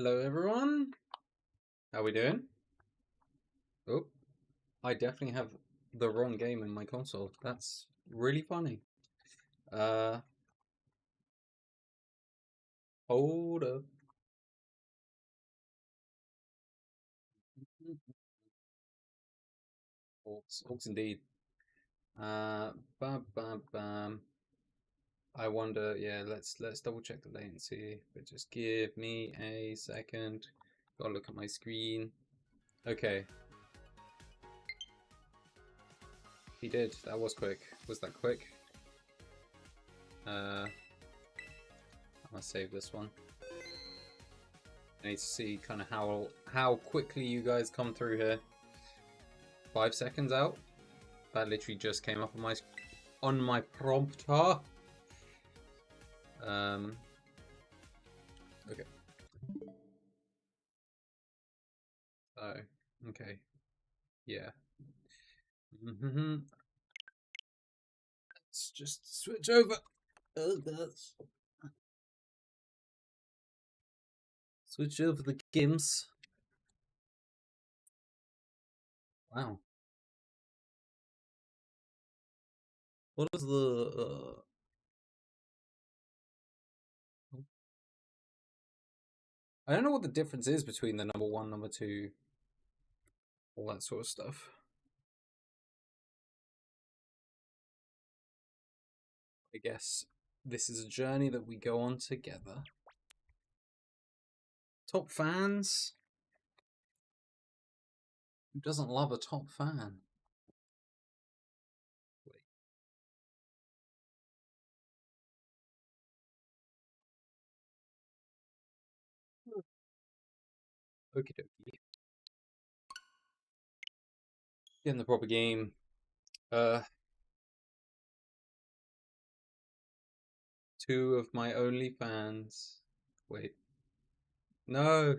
Hello everyone, how we doing? Oh, I definitely have the wrong game in my console. That's really funny. Uh, Hold up. Orcs indeed. Uh, Bam, bam. I wonder, yeah, let's double check the latency, but just give me a second. Gotta look at my screen. Okay, he did. That was quick. Was that quick? I'm gonna save this one. I need to see kind of how quickly you guys come through here. 5 seconds out. That literally just came up on my prompter. Okay. Oh, okay. Yeah. Let's just switch over. Oh, that's switch over the games. Wow. What is the? I don't know what the difference is between the number one, number two, all that sort of stuff. I guess this is a journey that we go on together. Top fans? Who doesn't love a top fan? Wait. Okie dokie. Get in the proper game. Two of my only fans. Wait. No!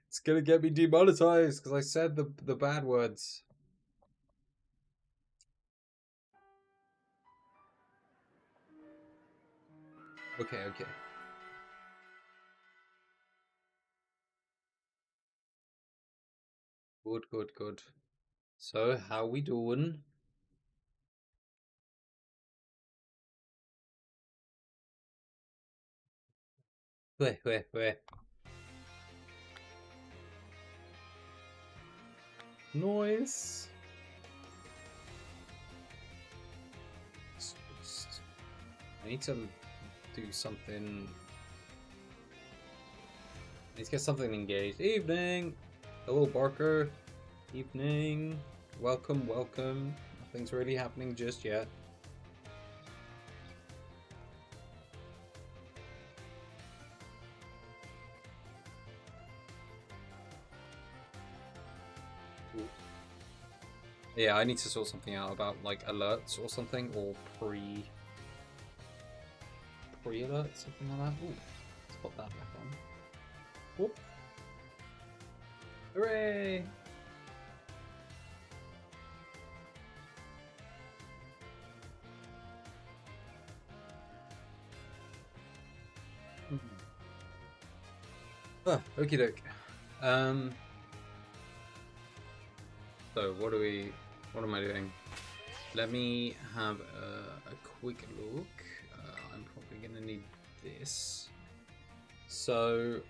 It's gonna get me demonetized because I said the bad words. Okay, okay. Good, good, good. So, how we doing? Wait. Noise. I need to do something. I need to get something engaged. Evening! Hello, Barker. Evening. Welcome, welcome. Nothing's really happening just yet. Yeah, I need to sort something out about like alerts or something, or pre-alert, something like that. Ooh, let's put that back on. Whoop. Hooray! Ah, okie doke. So what am I doing? Let me have a quick look. I'm probably gonna need this. So,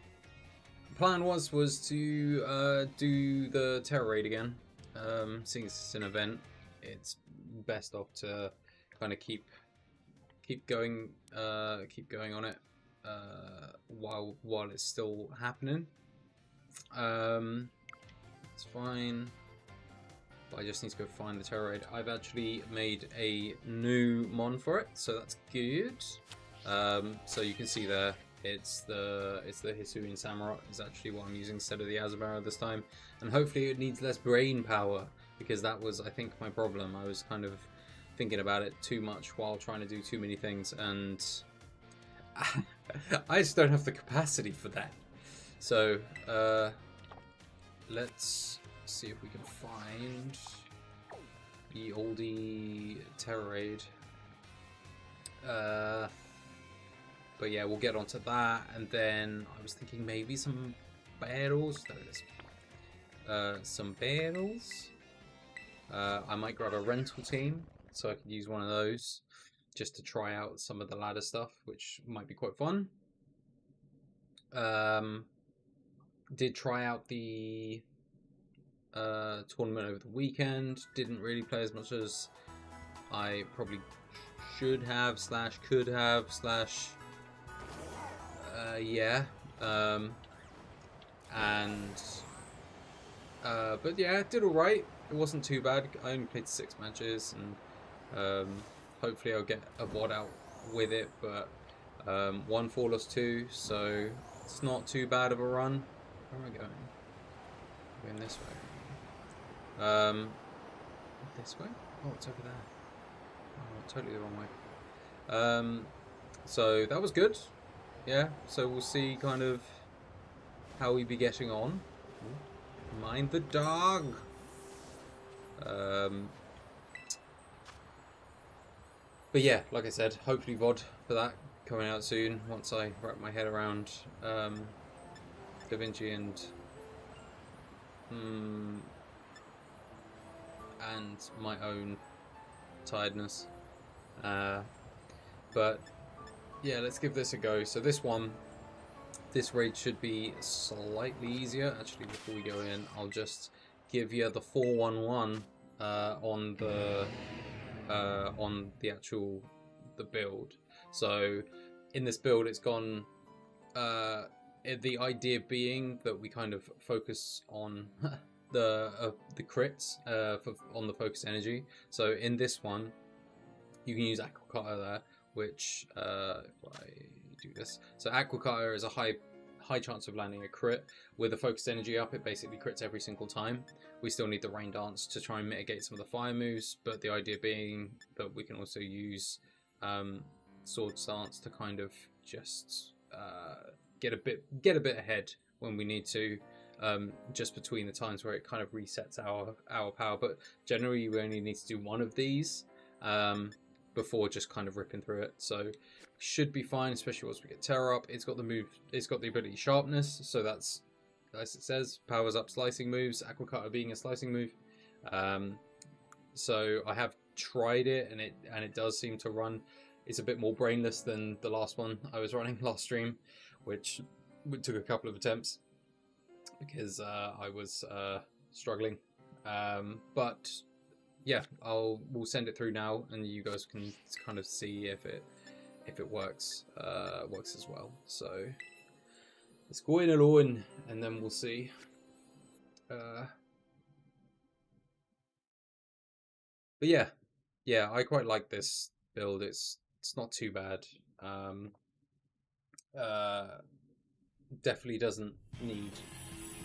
plan was to do the terror raid again. Seeing it's an event, it's best off to kind of keep going on it while it's still happening. It's fine. But I just need to go find the terror raid. I've actually made a new mon for it, so that's good. So you can see there, it's the Hisuian Samurott is actually what I'm using instead of the Azumarill this time, and hopefully it needs less brain power, because that was, I think, my problem. I was kind of thinking about it too much while trying to do too many things, and I just don't have the capacity for that. So let's see if we can find the oldie terror raid. But yeah, we'll get onto that, and then I was thinking maybe some barrels. There it is. Some barrels. I might grab a rental team so I can use one of those just to try out some of the ladder stuff, which might be quite fun. Did try out the tournament over the weekend. Didn't really play as much as I probably should have / could have / yeah. But yeah, did alright. It wasn't too bad. I only played 6 matches, and hopefully I'll get a VOD out with it, but 1-4 lost 2, so it's not too bad of a run. Where am I going? I'm going this way. This way? Oh, it's over there. Oh, totally the wrong way. So that was good. Yeah, so we'll see kind of how we be getting on. Mind the dog. But yeah, like I said, hopefully VOD for that coming out soon once I wrap my head around Da Vinci and my own tiredness. But yeah, let's give this a go. So this raid should be slightly easier. Actually, before we go in, I'll just give you the 411 on the actual build. So in this build, it's gone. The idea being that we kind of focus on the crits on the focus energy. So in this one, you can use Aqua Cutter there, which if I do this, so Aqua Cutter is a high chance of landing a crit. With the focused energy up, it basically crits every single time. We still need the Rain Dance to try and mitigate some of the fire moves, but the idea being that we can also use Sword Stance to kind of just get a bit ahead when we need to, just between the times where it kind of resets our power. But generally, we only need to do one of these before just kind of ripping through it. So should be fine, especially once we get Terror up. It's got the ability Sharpness, so that's, as it says, powers up slicing moves, Aqua Cutter being a slicing move. So I have tried it, and it does seem to run. It's a bit more brainless than the last one I was running last stream, which took a couple of attempts because I was struggling. But yeah, we'll send it through now, and you guys can kind of see if it works as well. So let's go in alone, and then we'll see. But yeah, I quite like this build. It's not too bad. Definitely doesn't need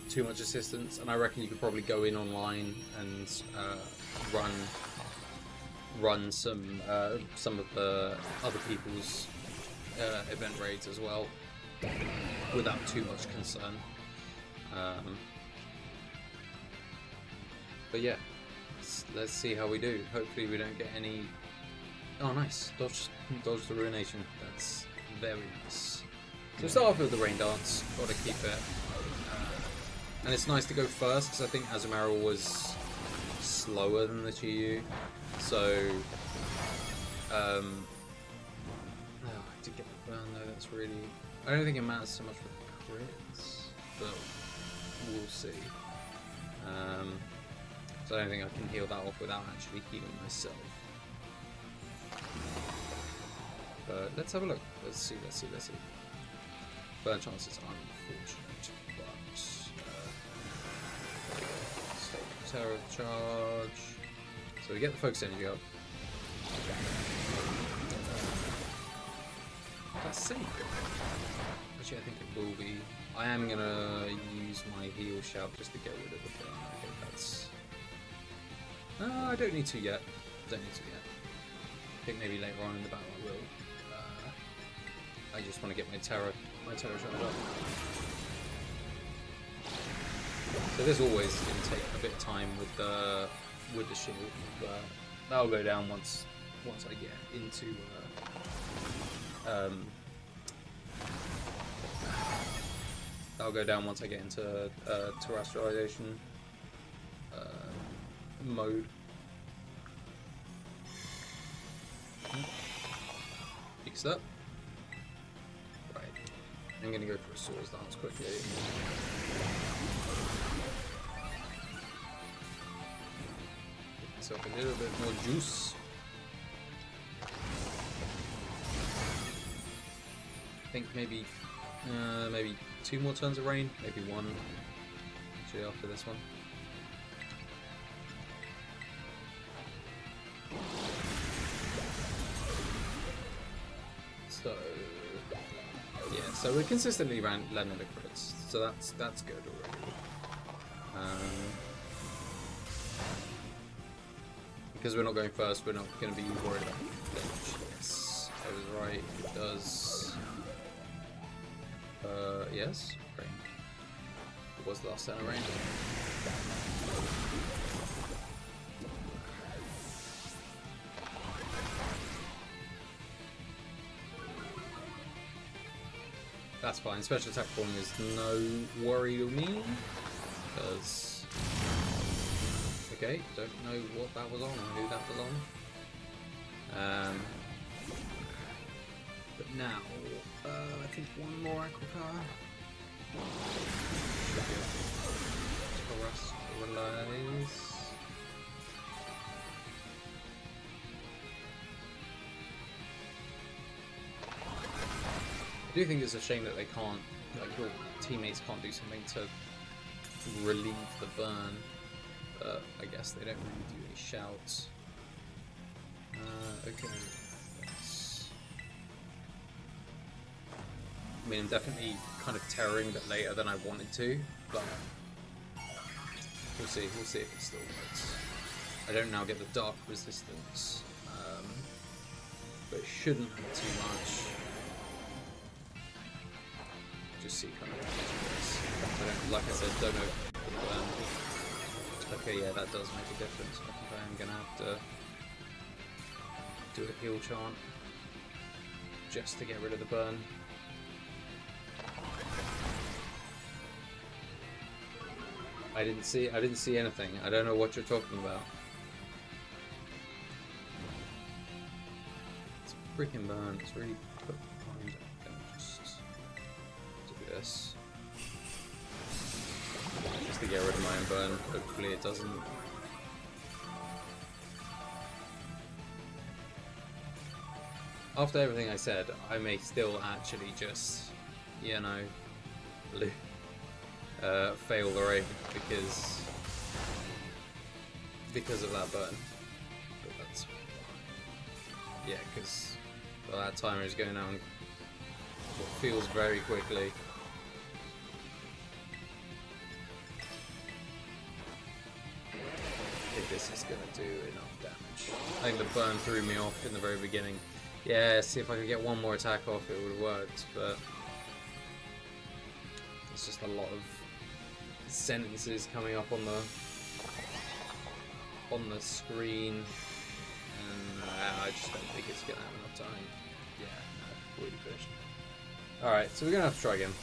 too much assistance, and I reckon you could probably go in online and run some of the other people's event raids as well without too much concern. But yeah, let's see how we do. Hopefully we don't get any. Oh, nice. Dodge the Ruination. That's very nice. So start off with the Rain Dance. Gotta keep it. And it's nice to go first, because I think Azumarill was slower than the Chiyu. So, I did get the burn though, that's really. I don't think it matters so much for the crits, but we'll see. So I don't think I can heal that off without actually healing myself. But let's have a look. Let's see. Burn chances are unfortunate, but Terror charge. So we get the focus energy up. That's safe. Actually, I think it will be. I am gonna use my heal shout just to get rid of the burn. Okay, that's. I don't need to yet. I think maybe later on in the battle I will. I just want to get my terror charge up. So this always going to take a bit of time with the shield, but that'll go down once I get into That'll go down once I get into terrestrialization mode. Fix up. Right. I'm gonna go for a swords dance quickly. Get myself a little bit more juice. I think maybe 2 more turns of rain, maybe 1 actually after this one. So yeah, so we're consistently landing the crits, so that's good already. Because we're not going first, we're not going to be worried about flinch. Yes, I was right. It does. Yes, rain. It was the last turn of rain. That's fine. Special attack falling is no worry to me. Because okay, don't know what that was on or who that was on. But now, I think 1 more aqua power. Terrestrialize. I do think it's a shame that they can't, like your teammates can't do something to relieve the burn. But I guess they don't really do any shouts. Okay. I mean, I'm definitely kind of terroring a bit later than I wanted to, but we'll see if it still works. I don't now get the dark resistance, but it shouldn't hurt too much. Just see kind of what happens. I don't, like I said, don't know. Okay, yeah, that does make a difference. I think I am gonna have to do a heal chant just to get rid of the burn. I didn't see anything. I don't know what you're talking about. It's a freaking burn. It's really put behind it. I'm gonna just do this. Just to get rid of my own burn. Hopefully it doesn't. After everything I said, I may still actually just, you know, fail the raid because of that burn. But that's yeah, because that timer is going down what feels very quickly. I think this is going to do enough damage. I think the burn threw me off in the very beginning. Yeah, see if I could get 1 more attack off, it would have worked, but it's just a lot of sentences coming up on the screen, and I just don't think it's going to have enough time. Yeah, no, already finished. Alright, so we're going to have to try again.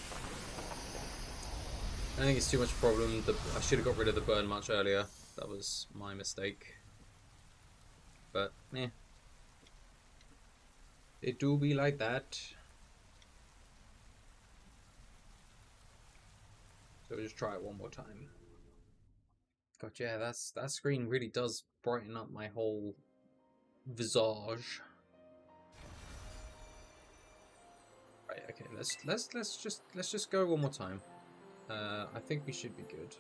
I think it's too much problem. I should have got rid of the burn much earlier. That was my mistake. But, yeah. It do be like that. So we'll just try it 1 more time. God, yeah, that screen really does brighten up my whole visage. Right, okay, let's just go 1 more time. I think we should be good.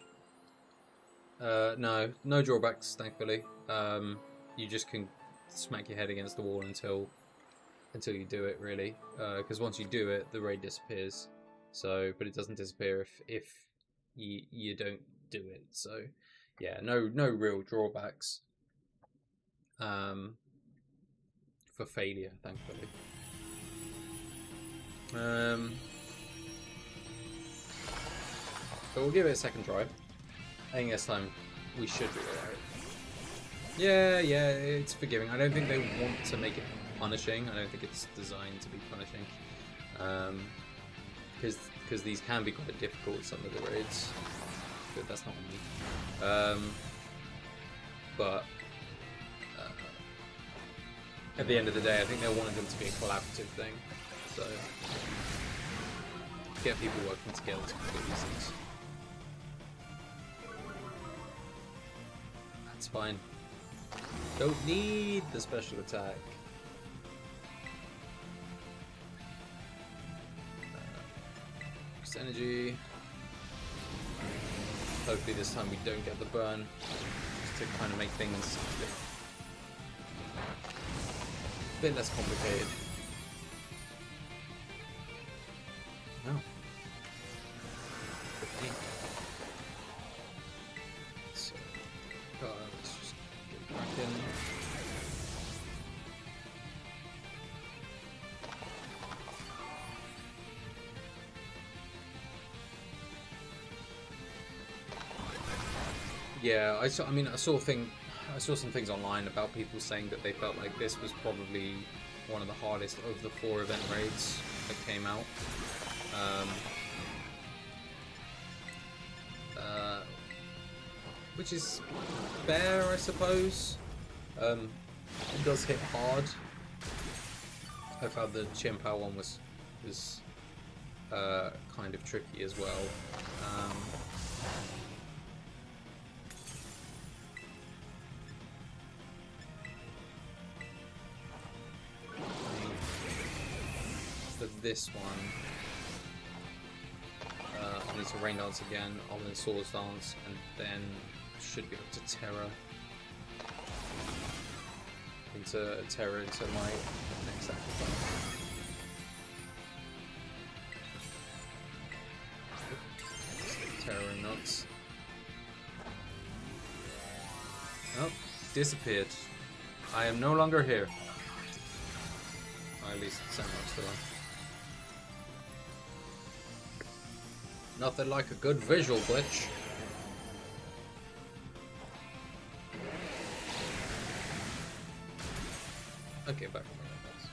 No drawbacks, thankfully. You just can smack your head against the wall until you do it, really. Because once you do it, the raid disappears. So, but it doesn't disappear if you don't do it. So, yeah, no real drawbacks. For failure, thankfully. But we'll give it a second try. I think this time we should be alright. Yeah, it's forgiving. I don't think they want to make it punishing. I don't think it's designed to be punishing. because these can be quite difficult, some of the raids. Good, that's not on me. But at the end of the day, I think they wanted them to be a collaborative thing. So get people working together to complete these things. That's fine. Don't need the special attack. Energy. Hopefully this time we don't get the burn, just to kind of make things a bit less complicated. No. So, let's just get back in. Yeah, I saw some things online about people saying that they felt like this was probably one of the hardest of the 4 event raids that came out. Which is fair, I suppose. It does hit hard. I found the Chien-Pao one was kind of tricky as well. For this one, I need to Rain Dance again, I'll then Swords Dance, and then should be up to Terror. Into Terror into my next sacrifice. Terror and nuts. Oh, disappeared. I am no longer here. Or at least Samrock's still on. Nothing like a good visual glitch. Okay, back on my levels.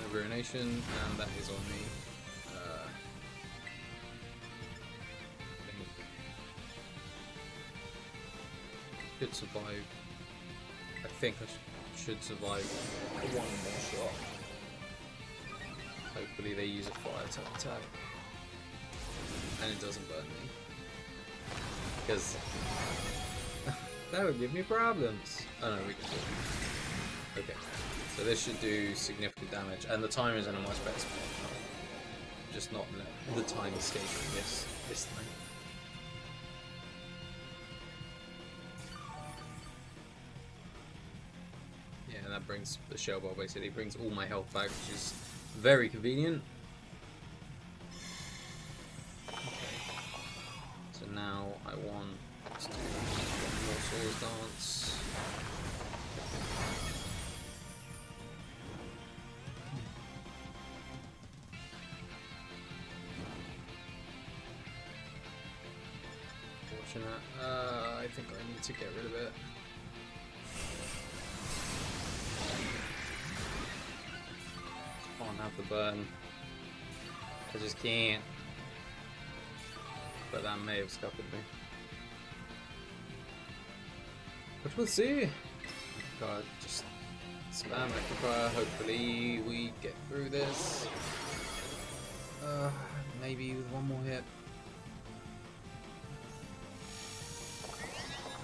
And Ruination, and that is on me. Could survive. I think I should survive one more shot. Hopefully they use a fire type attack. And it doesn't burn me. Because that would give me problems. Oh no, we can do it. Okay. So this should do significant damage. And the timer's in a much better spot now. Just not the time escaping this time. And that brings the shell ball, basically brings all my health back, which is very convenient. Okay. So now I want to do one more Swords Dance. Fortunate. I think I need to get rid of it. Can't have the burn. I just can't. But that may have scuppered me. But we'll see. God, just spam Electrifier. Hopefully we get through this. Maybe with one more hit.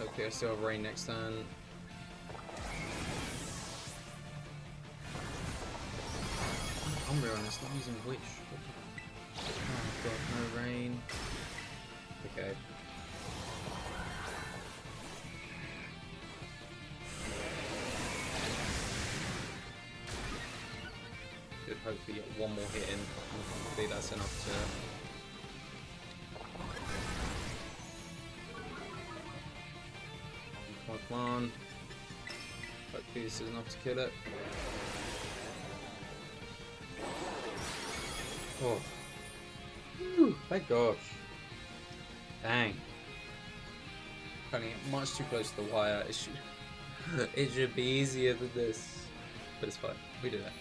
Okay, I still have rain next turn. Umbra on this, not using Wish. Oh god, no rain. Okay. Should hopefully get one more hit in. Hopefully that's enough to... Come on. Hopefully this is enough to kill it. Oh. Whew, thank gosh. Dang. cutting it much too close to the wire. It should be easier than this, but it's fine. We do that.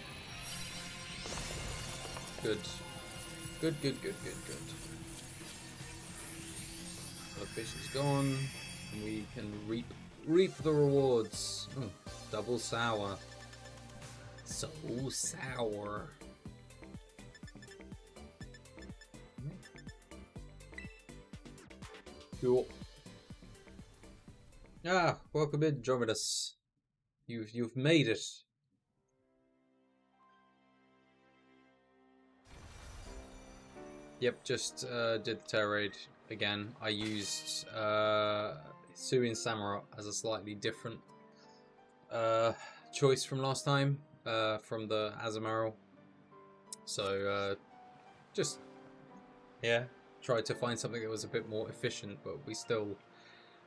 Good. Good. The fish is gone, and we can reap the rewards. Ooh, double sour. So sour. Cool. Ah, welcome in, Dromedas. You've made it. Yep, just did the terror raid again. I used Sui and Samurott as a slightly different choice from last time, from the Azumarill. So just tried to find something that was a bit more efficient, but we still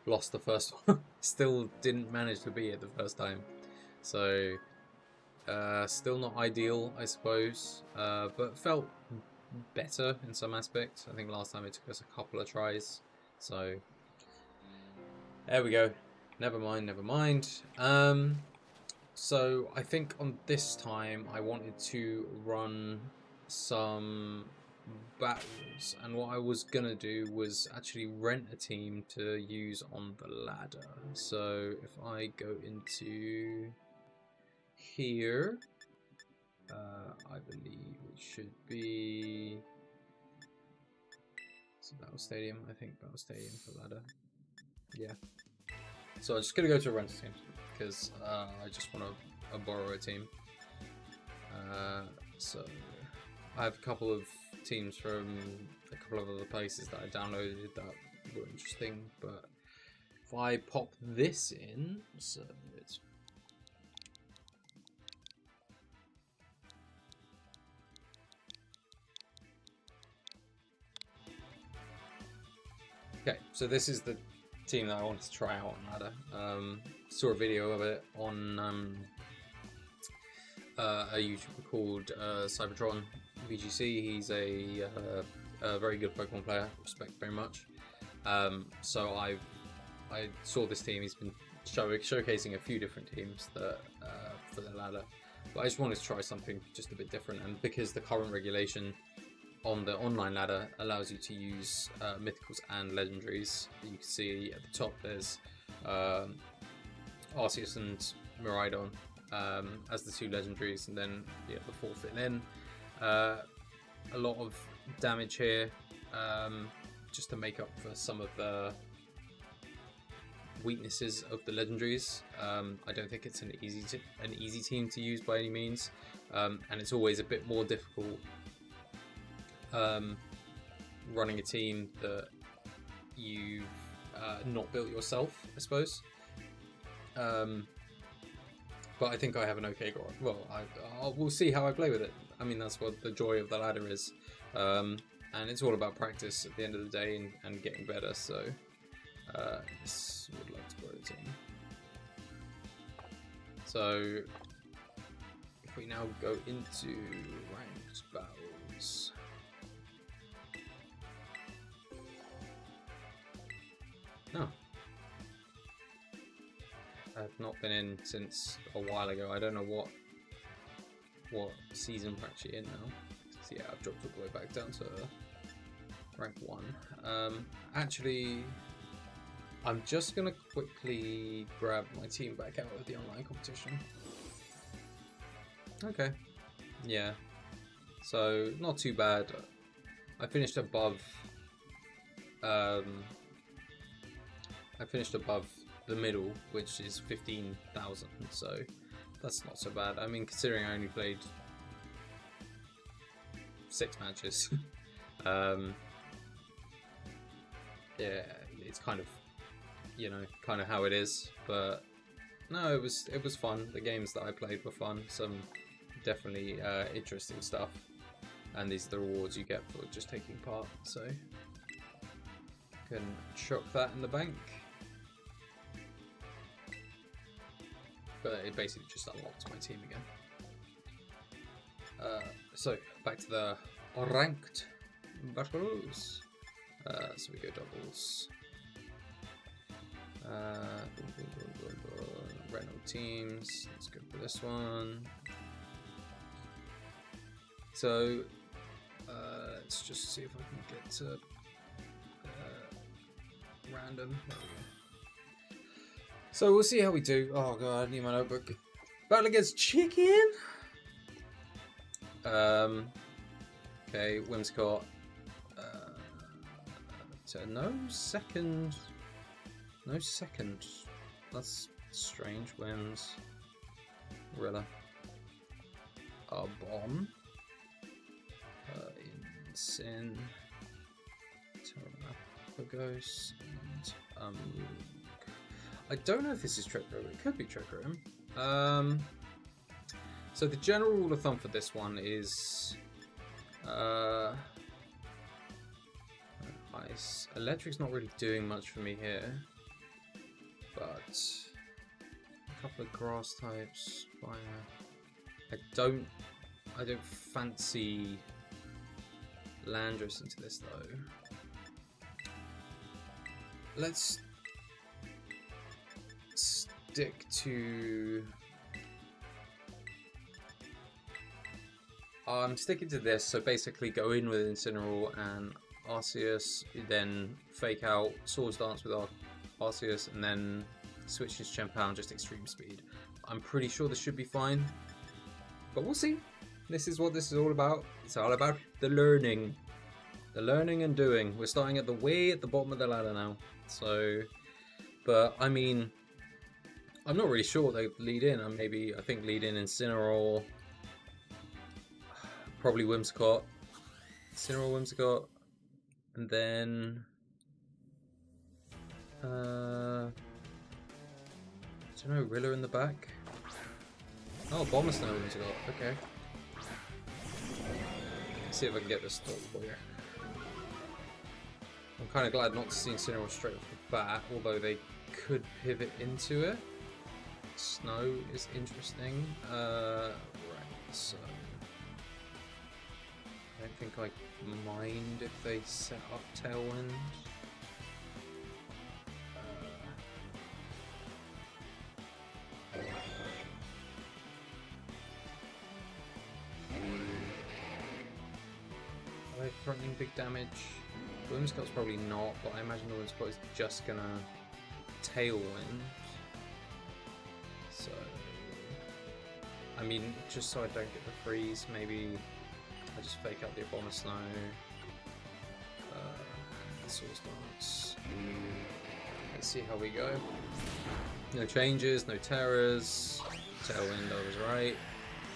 lost the first one. Still didn't manage to beat it the first time. So still not ideal, I suppose, but felt better in some aspects. I think last time it took us a couple of tries. So there we go. Never mind. So I think on this time I wanted to run some battles, and what I was gonna do was actually rent a team to use on the ladder. So if I go into here, I believe it should be Battle Stadium. I think Battle Stadium for ladder. Yeah. So I'm just gonna go to a rental team because I just want to borrow a team. So I have a couple of teams from a couple of other places that I downloaded that were interesting, but if I pop this in, so it's okay, so this is the team that I wanted to try out on ladder. Saw a video of it on a YouTuber called Cybertron VGC. He's a very good Pokemon player. Respect very much. So I saw this team. He's been showcasing a few different teams that for the ladder, but I just wanted to try something just a bit different. And because the current regulation on the online ladder allows you to use mythicals and legendaries, you can see at the top there's Arceus and Miraidon as the two legendaries, and then the fourth in. A lot of damage here, just to make up for some of the weaknesses of the legendaries. I don't think it's an easy team to use by any means, and it's always a bit more difficult running a team that you've not built yourself, I suppose. But I think I have an okay goal. Well, we'll see how I play with it. I mean, that's what the joy of the ladder is. And it's all about practice at the end of the day and getting better. So, this would like to borrow a team. So, if we now go into ranked battles. No. I've not been in since a while ago. I don't know what season we're actually in now. So yeah, I've dropped all the way back down to rank 1. Actually, I'm just gonna quickly grab my team back out of the online competition. Okay, yeah. So not too bad. I finished above. I finished above the middle, which is 15,000, so that's not so bad. I mean, considering I only played 6 matches, yeah, it's kind of, kind of how it is. But no, it was fun. The games that I played were fun. Some definitely interesting stuff, and these are the rewards you get for just taking part. So can chuck that in the bank. But it basically just unlocks my team again. So back to the ranked battles. So we go doubles. random teams. Let's go for this one. So let's just see if I can get to random. There we go. So we'll see how we do. Oh god, I need my notebook. Battle against chicken. Okay, Whimsicott. So no second. No second. That's strange. Whims. Rilla. Bomb. Sin. Ghost. And I don't know if this is Trick Room. It could be Trick Room. So the general rule of thumb for this one is ice. Electric's not really doing much for me here, but a couple of grass types, fire. I don't fancy Landorus into this though. Let's stick to. I'm sticking to this, so basically go in with Incineroar and Arceus, then fake out Swords Dance with Arceus, and then switch his Chien-Pao and just extreme speed. I'm pretty sure this should be fine, but we'll see. This is what this is all about. It's all about the learning. The learning and doing. We're starting at the bottom of the ladder now. So, but I mean, I'm not really sure what they lead in. I think lead in Incineroar. Probably Whimsicott. Incineroar, Whimsicott. And then I don't know, Rilla in the back. Oh, Bombersnow Whimsicott, okay. Let's see if I can get this stop for you. I'm kind of glad not to see Incineroar straight off the bat, although they could pivot into it. Snow is interesting. Right, so I don't think I mind if they set up Tailwind. Are they threatening big damage? Whimsicott's probably not, but I imagine the Whimsicott is just gonna Tailwind. So, I mean, just so I don't get the freeze, maybe I just fake out the Abomasnow. The Swords Dance. Let's see how we go. No changes, no terrors. Tailwind, I was right.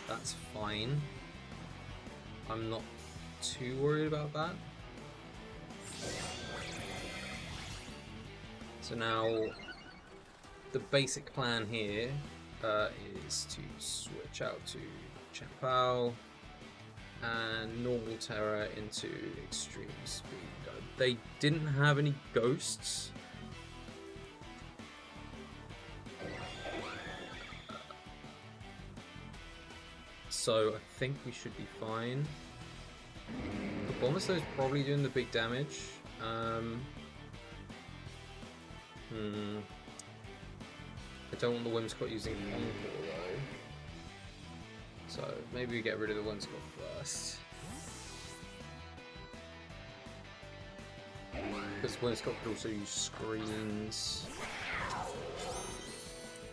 That's fine. I'm not too worried about that. So now, the basic plan here is to switch out to Chien-Pao and normal Terra into extreme speed. They didn't have any ghosts. So I think we should be fine. The Bombersnow is probably doing the big damage. I don't want the Whimsicott using Encore though. So maybe we get rid of the Whimsicott first. Because Whimsicott could also use screens.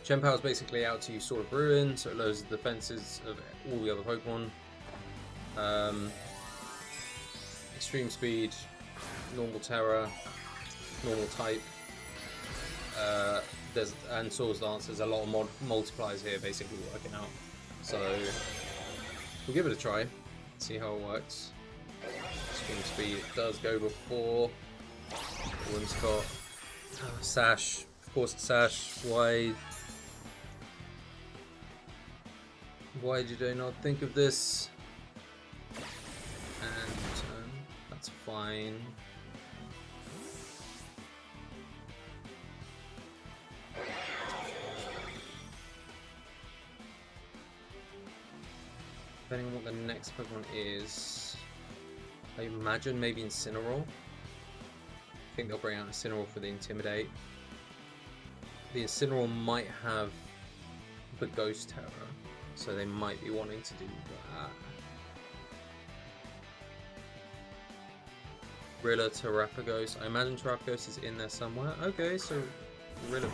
Chien-Pao is basically out to use Sword of Ruin, so it lowers the defenses of all the other Pokemon. Extreme Speed, normal Terra, normal type. And Swords Dance, there's a lot of multipliers here basically working out. So we'll give it a try, see how it works. Extreme Speed does go before Whimsicott. Sash, of course it's Sash. Why did I not think of this? And that's fine. Depending on what the next Pokemon is, I imagine maybe Incineroar. I think they'll bring out Incineroar for the Intimidate. The Incineroar might have the Ghost Terror, so they might be wanting to do that. Rilla Terrapagos. I imagine Terrapagos is in there somewhere. Okay, so Rillaboom.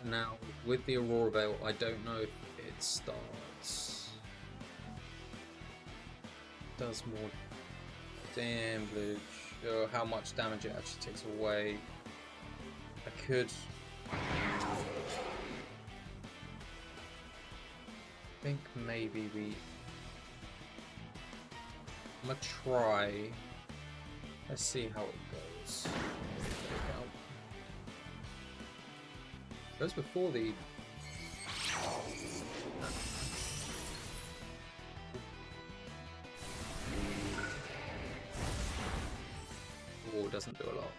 Now, with the Aurora Veil, I don't know if it starts. Does more damage, or how much damage it actually takes away. I could. I think maybe we. I'm gonna try. Let's see how it goes. Goes before the. Oh, it doesn't do a lot.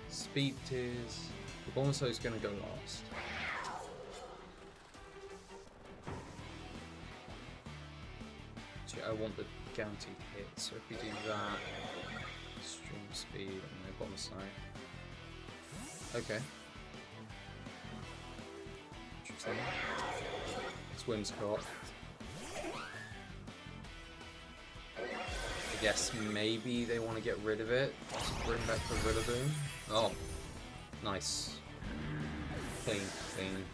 Speed Tears. The Bonso is going to go last. Actually, I want the guaranteed hit, so if we do that, Stream Speed and the Bonso. Okay. Interesting. It's Whimsicott. I guess maybe they want to get rid of it to bring back the Rillaboom. Oh, nice. Clean, clean.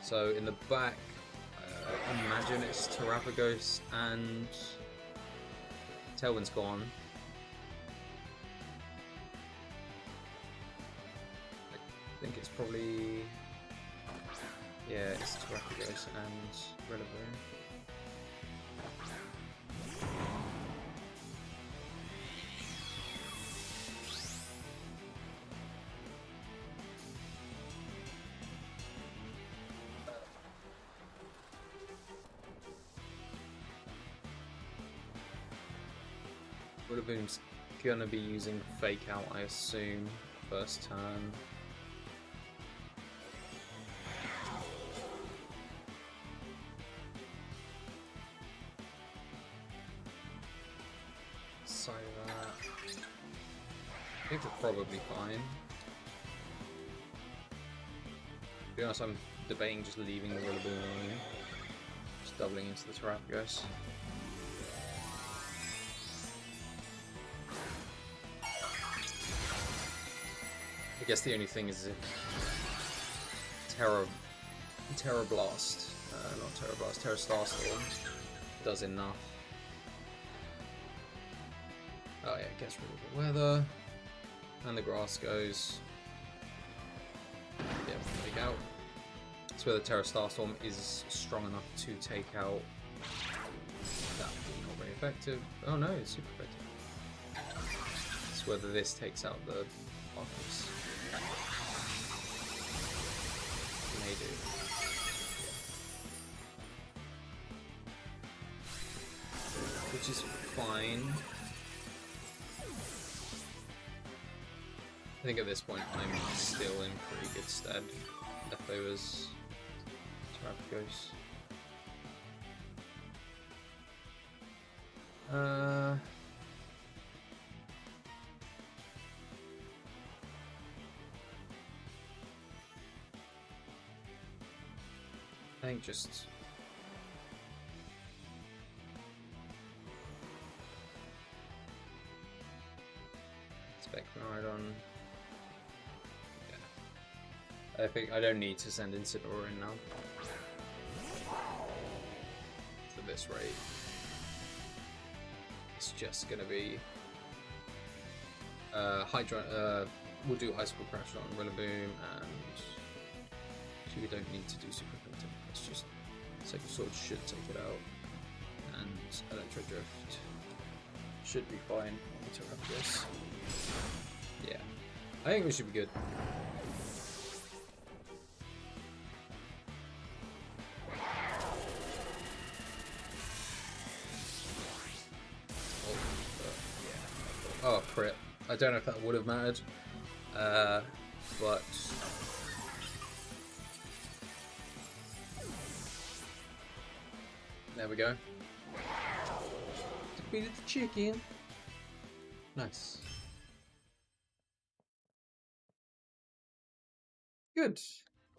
So in the back, imagine it's Terrapagos and Tailwind's gone. I think it's probably, yeah, it's Terrapagos and Rillaboom. Rillaboom's gonna be using Fake Out, I assume, first turn. So I think we're probably fine. To be honest, I'm debating just leaving the Rillaboom on, just doubling into the Terrapagos. I guess the only thing is if Terra Blast, not Terra Blast, Terra Starstorm does enough. Oh yeah, it gets rid of the weather, and the grass goes. Yeah, take out. That's where the Terra Starstorm is strong enough to take out. That would be not very effective. Oh no, it's super effective. It's whether this takes out the Arcus. May do. Which is fine. I think at this point I'm still in pretty good stead. Leftovers, Terrapagos. I think just Spectrum Ride on. Yeah. I think I don't need to send Incineroar in now. For this rate. It's just gonna be Hydra. We'll do Ice Ball Crash on Rillaboom, and actually we don't need to do Super Effective. Let's just Sacred Sword should take it out, and Electro Drift should be fine. I'll interrupt this. Yeah, I think we should be good. Oh, crit. I don't know if that would have mattered, but there we go. Defeated the chicken. Nice. Good.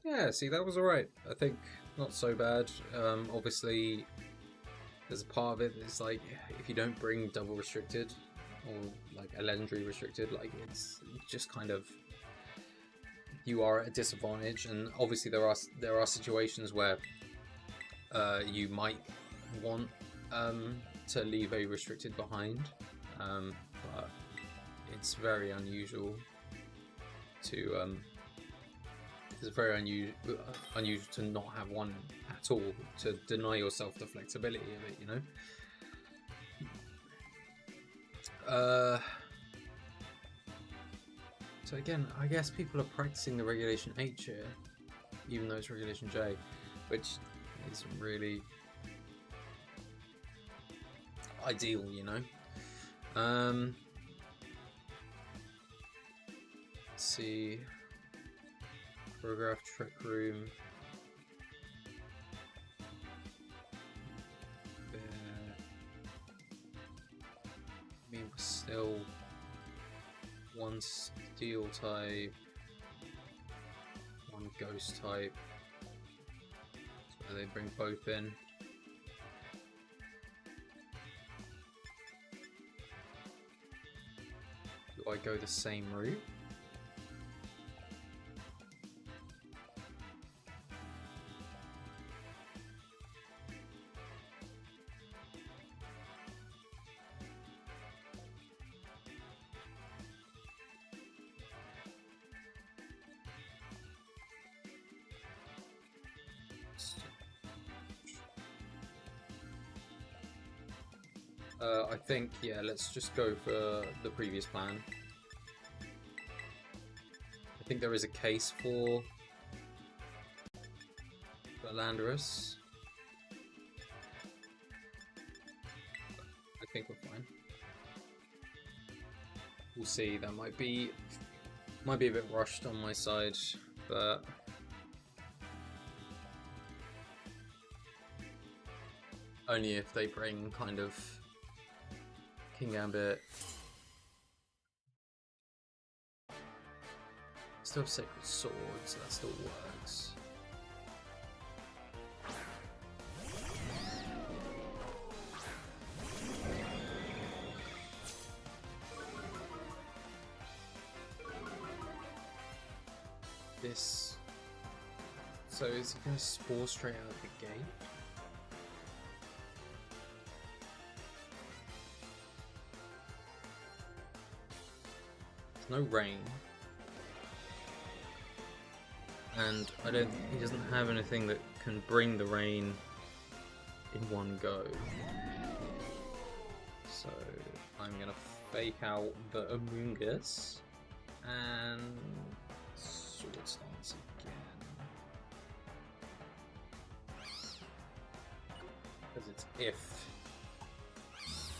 Yeah, see, that was alright. I think not so bad. Obviously, there's a part of it that's like, if you don't bring double restricted, or like a legendary restricted, like it's just kind of, you are at a disadvantage. And obviously there are situations where you might want to leave a restricted behind, but it's very unusual to it's very unusual to not have one at all, to deny yourself the flexibility of it, you know. So again, I guess people are practicing the Regulation H here, even though it's Regulation J, which isn't really ideal, you know. Let's see. Choreograph, Trick Room. I mean, we're still one Steel type, one Ghost type, so they bring both in. Do I go the same route? I think, yeah, let's just go for the previous plan. I think there is a case for Landorus. I think we're fine. We'll see. That might be a bit rushed on my side, but only if they bring kind of King Gambit. Still have Sacred Sword, so that still works. This. So is he going to Spore straight out of the gate? There's no rain. And he doesn't have anything that can bring the rain in one go. So I'm gonna fake out the Amoonguss and Sword Stance again. Because it's if.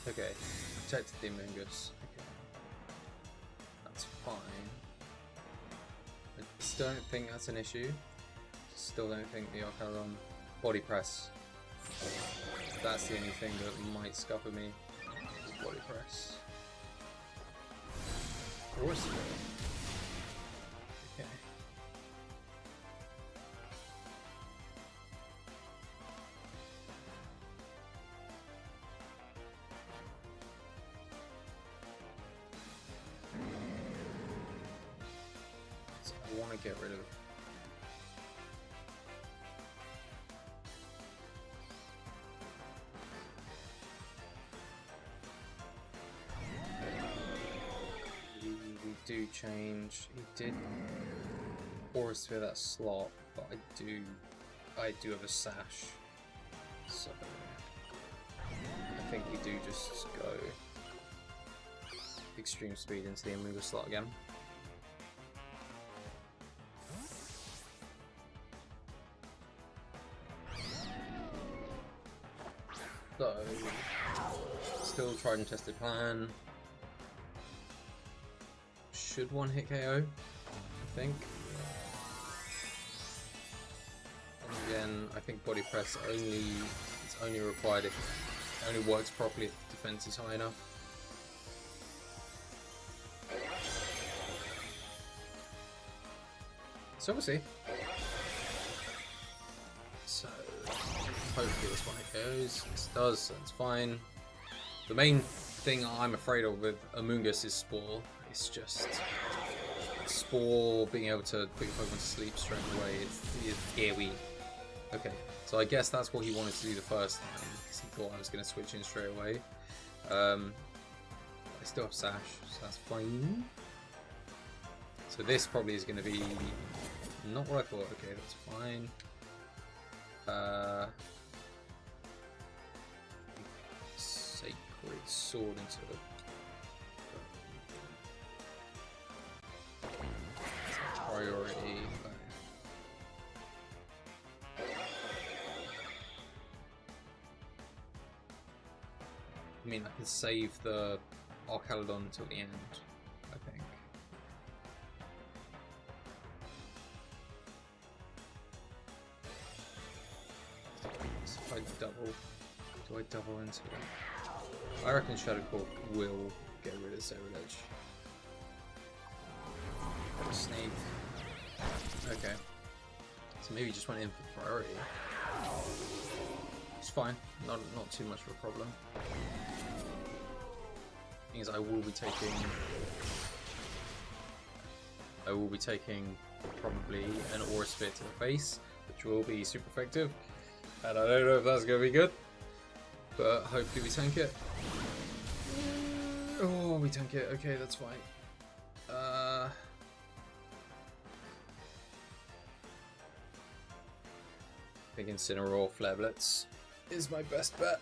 Okay, protected the Amoonguss. Okay. That's fine. I still don't think that's an issue. Still don't think the Archaron Body Press. That's the only thing that might scupper me. Is Body Press. Or Spirit. Okay. So I want to get rid of do change. He did Aura Sphere that slot, but I do have a sash, so I think we do just go extreme speed into the Amoonguss slot again. So, still tried and tested plan. Should one hit KO, I think. And again, I think body press it's only required if it only works properly if the defense is high enough. So we'll see. So hopefully this one goes. This does, so it's fine. The main thing I'm afraid of with Amoonguss is Spore. It's just Spore being able to put your Pokemon to sleep straight away is scary. Okay, so I guess that's what he wanted to do the first time, because he thought I was going to switch in straight away. I still have Sash, so that's fine. So this probably is going to be not what I thought. Okay, that's fine. Sacred Sword into it. Priority. I mean, I can save the Archaludon until the end, I think. So if I double, do I double into it? I reckon Shadow Claw will get rid of Zero Edge. Sneak. Okay. So maybe just went in for priority. It's fine. Not too much of a problem. Thing is, I will be taking probably an Aura Sphere to the face, which will be super effective. And I don't know if that's gonna be good, but hopefully we tank it. Oh, we tank it. Okay, that's fine. I think Incineroar Flare Blitz is my best bet.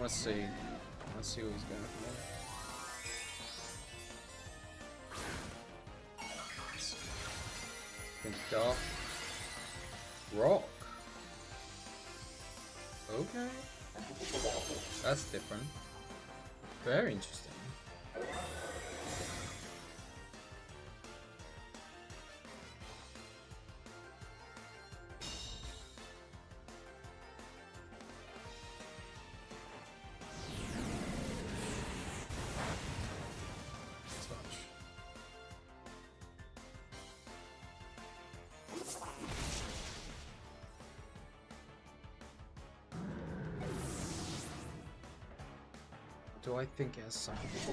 Let's see what he's going for. Dark Rock. Okay, that's different. Very interesting. Do I think it has something to do?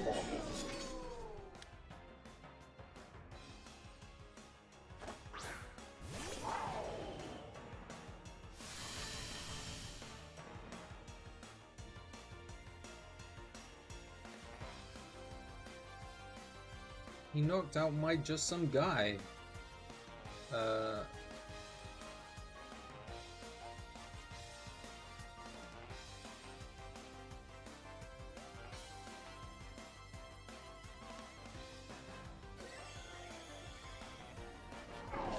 He knocked out my just some guy.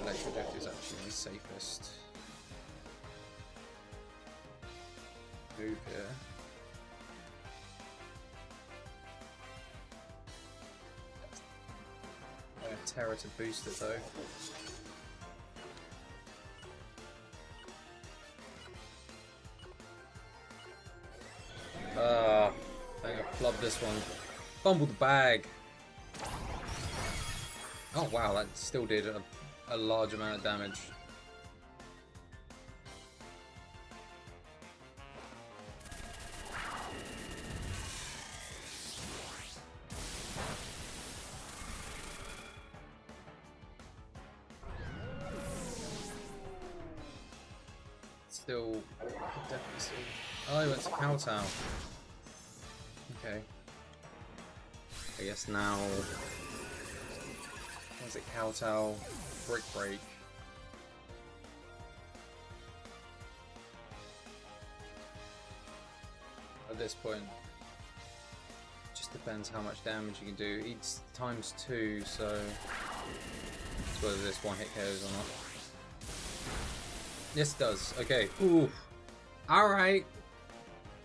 Electro Drift is actually the safest. move here. I have Terror to boost it though. I think I flubbed this one. Fumbled the bag. Oh wow, that still did a large amount of damage. Still, definitely still. Oh, I went to Kowtow. Okay. I guess now. What's it? Kowtow, Brick Break. At this point, just depends how much damage you can do. Each times 2, so it's whether this one hit KOs or not. Yes, it does. Okay. Ooh. All right.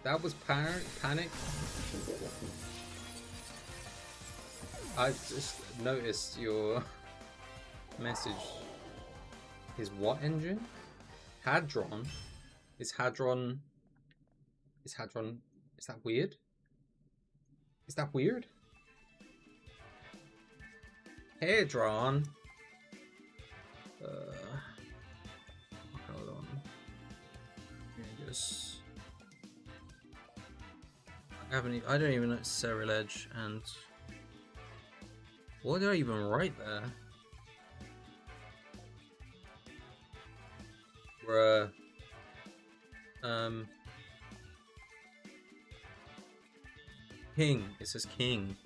That was panic. I just noticed your message. His what engine? Hadron. Is Hadron? Is that weird? Is that weird? Hadron. Hold on. Just. I don't even know Serral Edge and. What did I even write there? Bruh. King. It says King.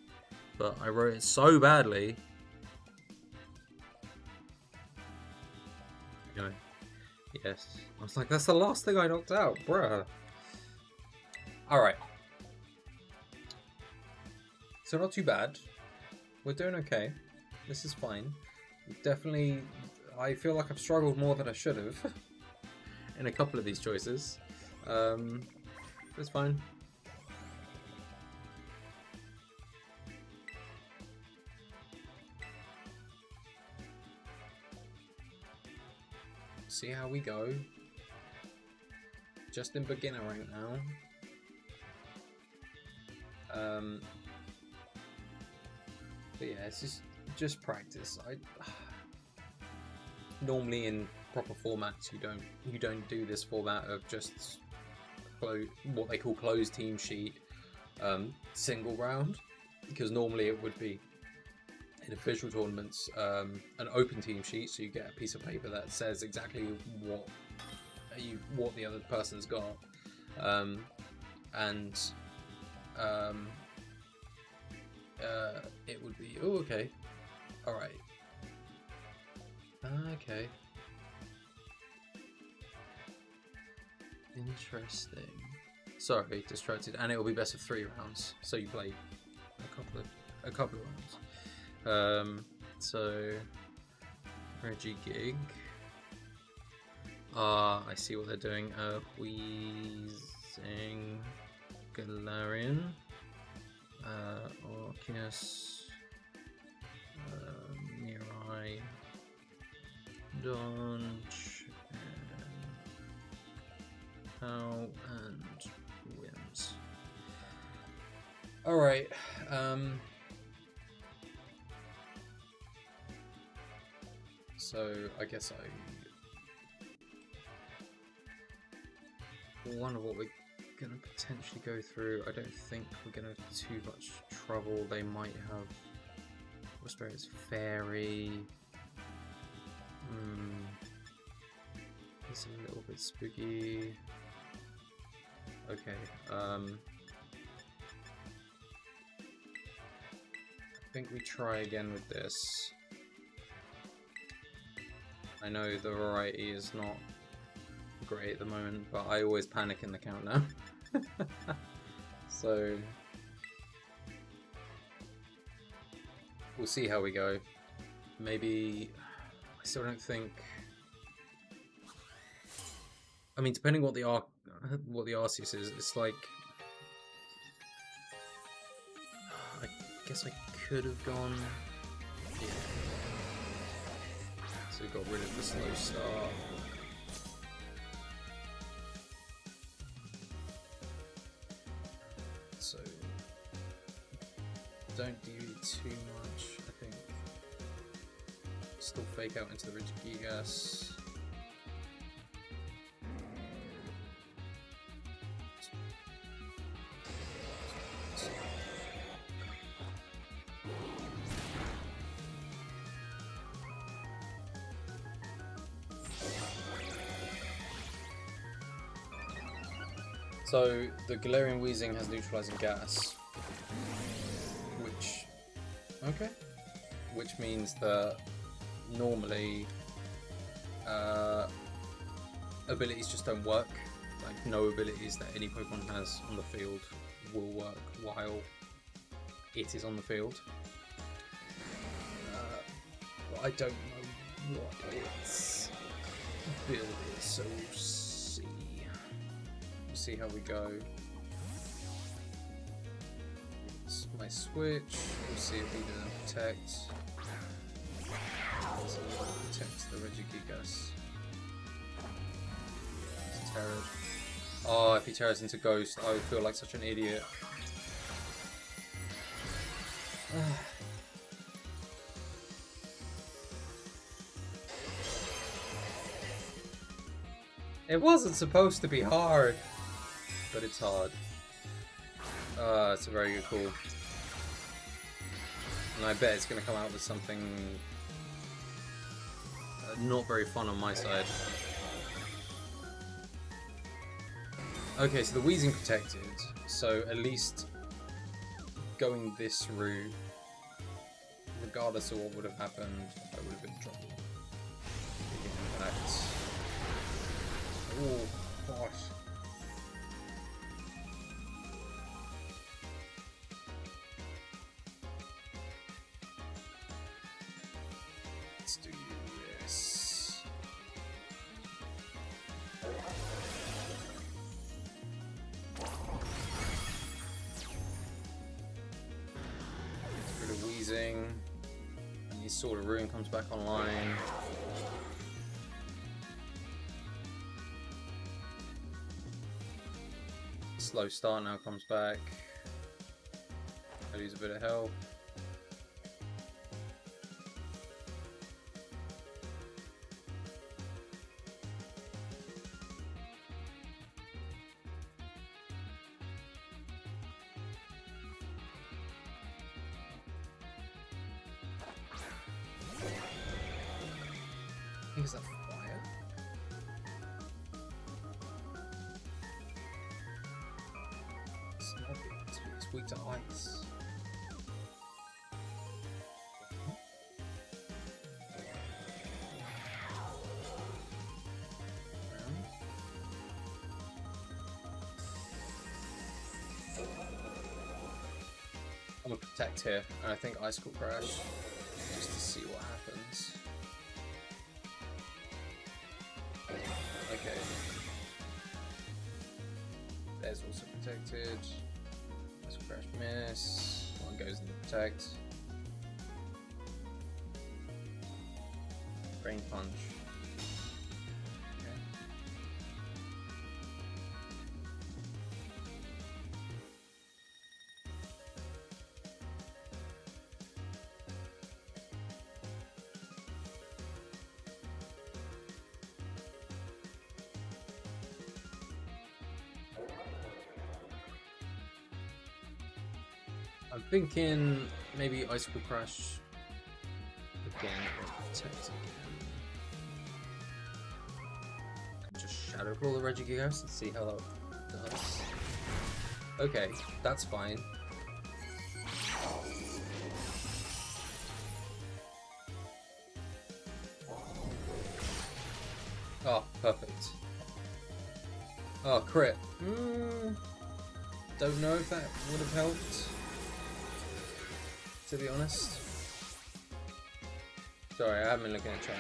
But I wrote it so badly. Anyway. Yes. I was like, that's the last thing I knocked out, bruh. Alright. So not too bad. We're doing okay. This is fine. Definitely, I feel like I've struggled more than I should have in a couple of these choices. It's fine. See how we go. Just in beginner rank now. But yeah, it's just practice. Normally in proper formats you don't do this format of just what they call closed team sheet single round, because normally it would be in official tournaments an open team sheet, so you get a piece of paper that says exactly what the other person's got, it would be, oh, okay, all right, okay, interesting. Sorry, distracted. And it will be best of 3 rounds, so you play a couple of rounds. So Reggie Gig. I see what they're doing. Wheezing Galarian. Orkinos, Mirai, Donch, How, and Wims. Alright, so I guess I wonder what we're gonna potentially go through. I don't think we're gonna have too much trouble. They might have Whisper's Fairy. It's a little bit spooky. Okay, I think we try again with this. I know the variety is not great at the moment, but I always panic in the count now. So we'll see how we go. Maybe I still don't think. I mean, depending what the what the Arceus is. It's like... I guess I could have gone... Yeah. So we got rid of the slow start. So... don't deviate too much, I think. Still fake out into the Regigigas. So the Galarian Weezing has neutralizing gas, which means that normally abilities just don't work. Like no abilities that any Pokemon has on the field will work while it is on the field. But I don't know what its build is, so we'll see. We'll see how we go. It's my switch. We'll see if he doesn't protect. So we'll protect the Regigigas. Terror. Oh, if he tears into Ghost, I would feel like such an idiot. It wasn't supposed to be hard, but it's hard. It's a very good call. And I bet it's going to come out with something not very fun on my side. Okay, so the Weezing protected, so at least going this route, regardless of what would have happened, I would have been in trouble. Big impact. Oh, gosh. Let's do this. Rid of Weezing, and his Sword of Ruin comes back online. Slow start now comes back. I lose a bit of health. Is that fire? It's not weak, it's weak to ice. I'm gonna protect here, and I think Ice Cool Crash, just to see what happens. Okay. There's also protected. Ice Cool Crash miss. One goes into protect. Brain Punch. Okay. I'm thinking maybe Ice Cool Crash again or protect again. Just Shadow Claw the Regigigas and see how that does. Okay, that's fine. Oh, perfect. Oh, crit. Don't know if that would have helped, to be honest. Sorry, I haven't been looking at chat.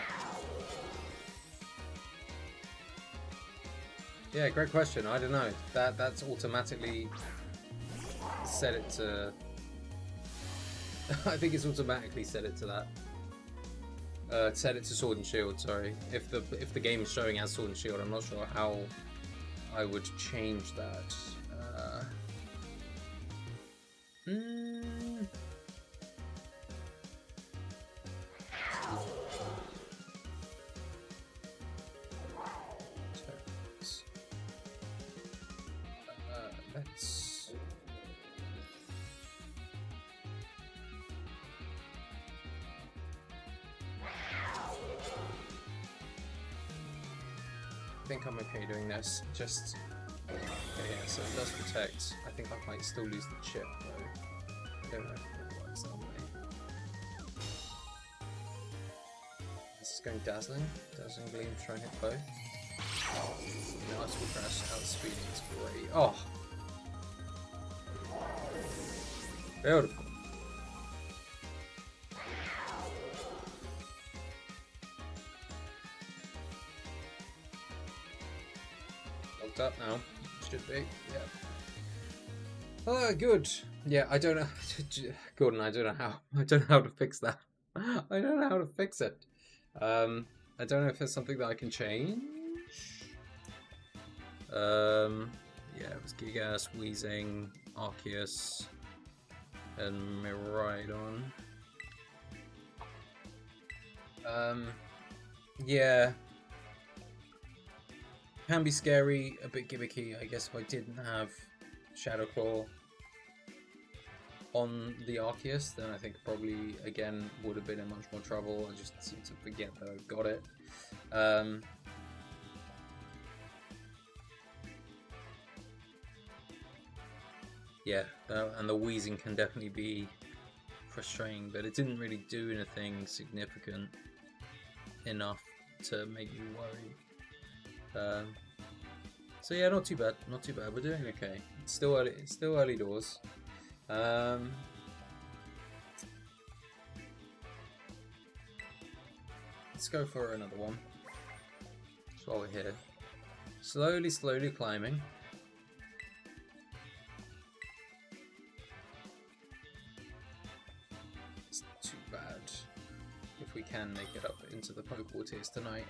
Yeah, great question. I don't know. That's automatically set it to. I think it's automatically set it to that. Set it to Sword and Shield. Sorry, if the game is showing as Sword and Shield, I'm not sure how I would change that. Let's. I think I'm okay doing this. Just. Okay, yeah, so it does protect. I think I might still lose the chip though. I don't know if it works that way. This is going Dazzling. Dazzling Gleam, try and hit both. Nice, we crash outspeeding is great. Oh! Beautiful. Locked up now. Should be, yeah. Oh, good. Yeah, I don't know. Gordon, I don't know how to fix that. I don't know how to fix it. I don't know if there's something that I can change. Yeah, it was Gigas, Weezing, Arceus, and Miraidon. Yeah. Can be scary, a bit gimmicky. I guess if I didn't have Shadow Claw on the Arceus, then I think probably again would have been in much more trouble. I just seem to forget that I've got it. Yeah, and the wheezing can definitely be frustrating, but it didn't really do anything significant enough to make me worry. So yeah, not too bad. Not too bad. We're doing okay. It's still early. It's still early doors. Let's go for another one. That's while we're here. Slowly climbing. It's not too bad if we can make it up into the Pokeball tiers tonight.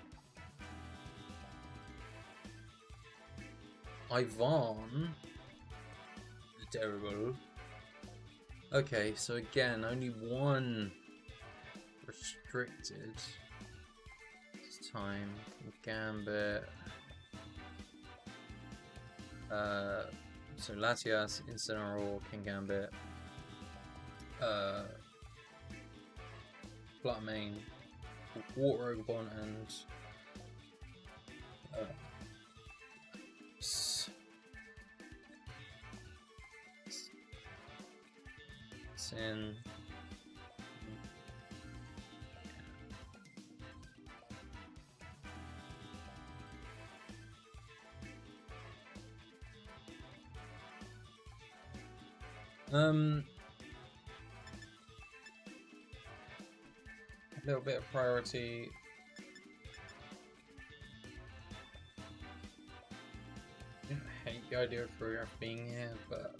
Ivan. Terrible. Okay, so again, only one restricted this time. Gambit. So Latias, Incineroar, Kingambit, Fluttermane, Water Ogbon, and Sin. A little bit of priority. I hate the idea of Rudolph being here, but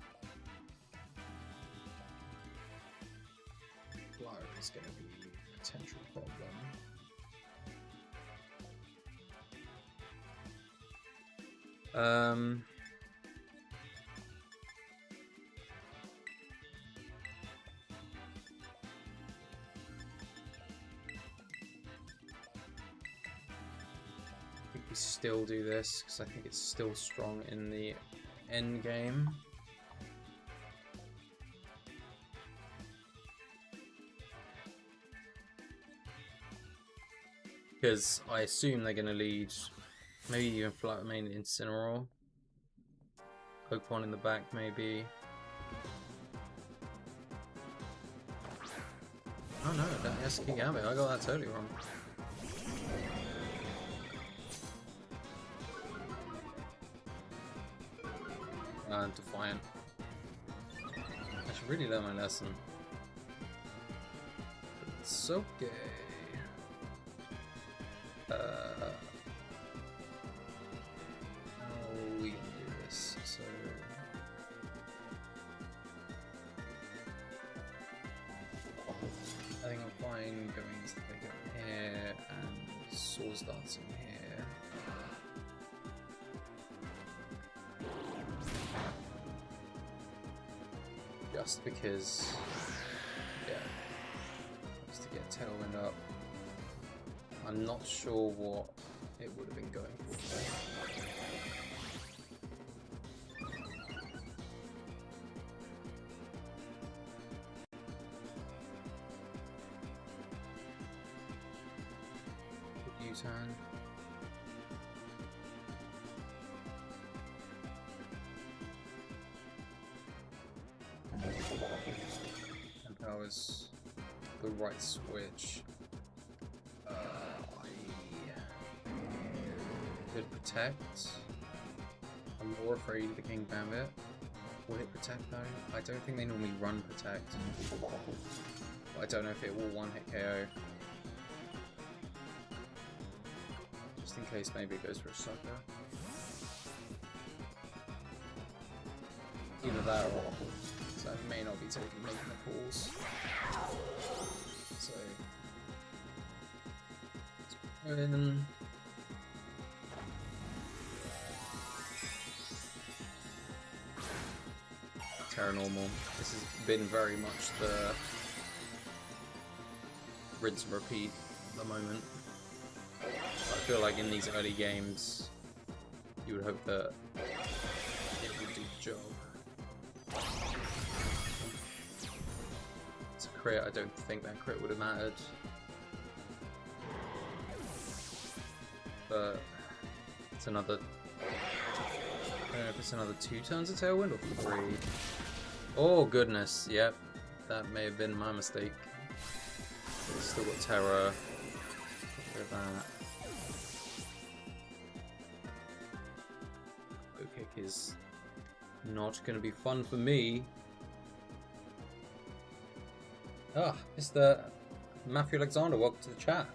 Flow is going to be a potential problem. I think we still do this because I think it's still strong in the end game. Because I assume they're going to lead, maybe even Fluttermane and Incineroar. Pokemon in the back, maybe. Oh no, that's Kingambit. I got that totally wrong. Defiant. I should really learn my lesson. It's okay. I think I'm fine going to pick up here and Swords Dance in here. Just because, yeah, just to get Tailwind up. I'm not sure what it would have been going for. U-turn. And that was the right switch. I could protect. I'm more afraid of the King Bandit. Would it protect though? I don't think they normally run protect. But I don't know if it will one-hit KO. Just in case maybe it goes for a sucker. Either that or so I may not be making the calls. So Terra Normal. This has been very much the rinse and repeat at the moment. I feel like in these early games, you would hope that it would do the job. It's a crit, I don't think that crit would have mattered. But it's another, I don't know if it's another 2 turns of Tailwind or 3. Oh goodness, yep, that may have been my mistake. Still got Terror. Look at that. Go kick is not going to be fun for me. Ah, Mr. Matthew Alexander, welcome to the chat.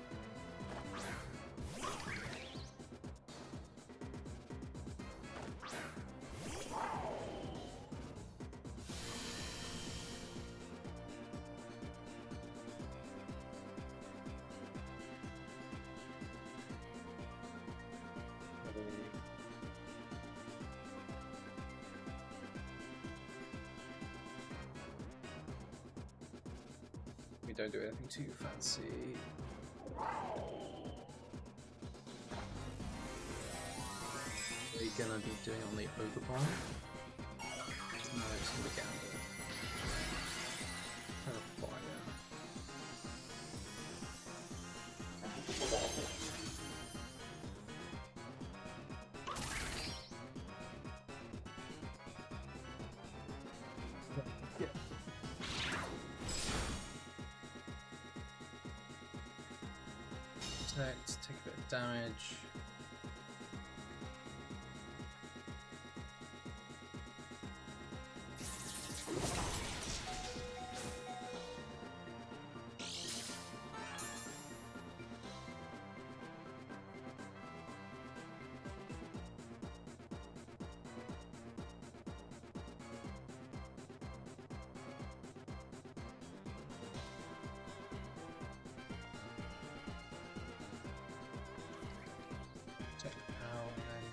We don't do anything too fancy. Are you gonna be doing on the Pokemon? No, it's gonna be Gander. Kind of fire. Take a bit of damage. Take power and then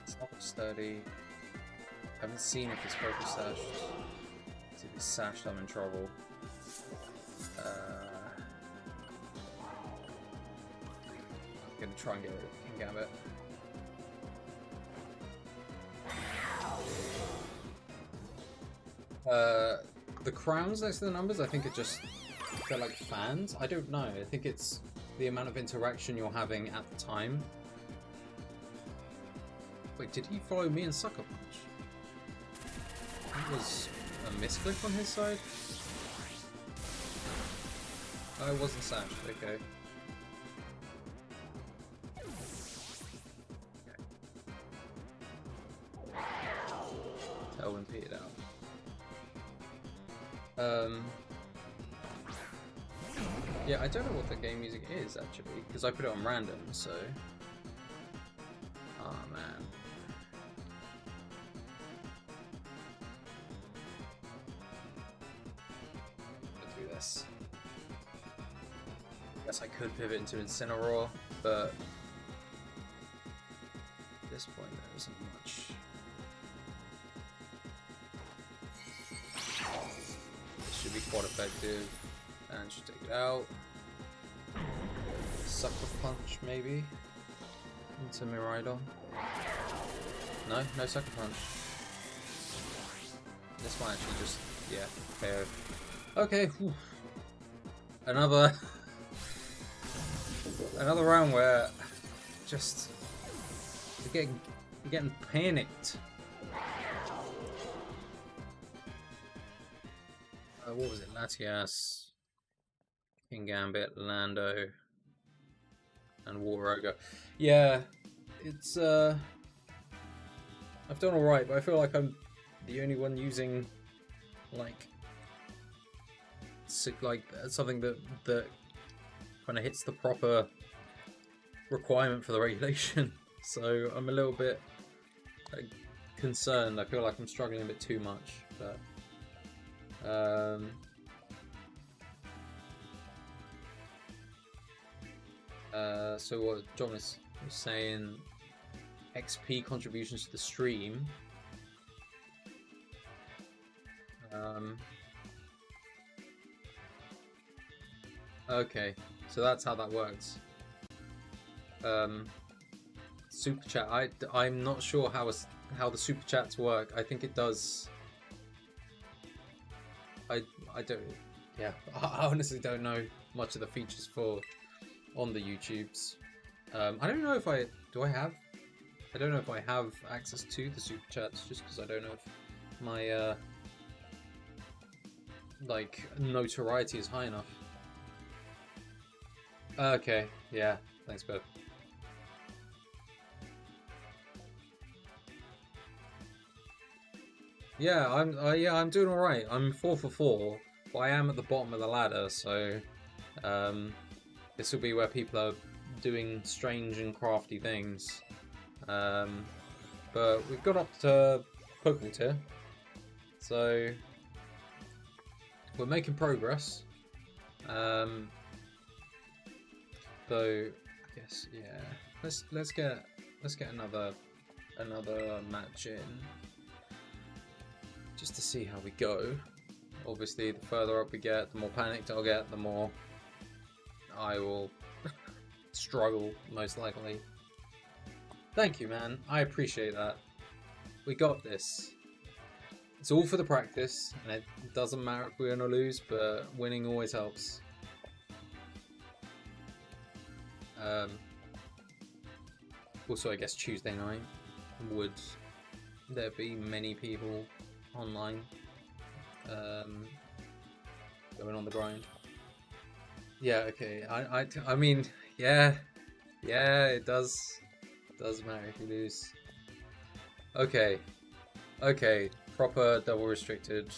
it's not sturdy. I haven't seen if it's focus sashed. If it's sashed, I'm in trouble. I'm gonna try and get rid of King Gambit. The crowns next to the numbers, I think are just, they're like fans. I don't know. I think it's the amount of interaction you're having at the time. Wait, did he follow me and Sucker Punch? That was a misclick on his side? Oh, it wasn't sashed. Okay. Tailwind petered out. Yeah, I don't know what the game music is actually, because I put it on random, so guess I could pivot into Incineroar, but at this point there isn't much. This should be quite effective, and should take it out. Sucker Punch maybe into Miraidon. No Sucker Punch. This one actually just, yeah, KO. Okay, whew. Another round where just you're getting panicked. What was it? Latias, King Gambit, Lando, and Water. Yeah, it's I've done alright, but I feel like I'm the only one using like something that kind of hits the proper requirement for the regulation. So I'm a little bit concerned. I feel like I'm struggling a bit too much, but so what John was saying, XP contributions to the stream. Okay, so that's how that works. Super chat. I'm not sure how the super chats work. I think it does. I don't. Yeah, I honestly don't know much of the features on the YouTubes. I don't know if I don't know if I have access to the super chats, just because I don't know if my like notoriety is high enough. Okay, yeah, thanks, Beth. Yeah, I'm doing all right. I'm 4 for 4, but I am at the bottom of the ladder, so this will be where people are doing strange and crafty things. But we've got up to Pokemon tier, so we're making progress. Though I guess, yeah, let's get another match in, just to see how we go. Obviously, the further up we get, the more panicked I'll get, the more I will struggle, most likely. Thank you, man. I appreciate that. We got this. It's all for the practice, and it doesn't matter if we win or lose, but winning always helps. Also, I guess Tuesday night, would there be many people online going on the grind? Yeah, okay. I mean, yeah, it does matter if you lose. Okay, proper double restricted.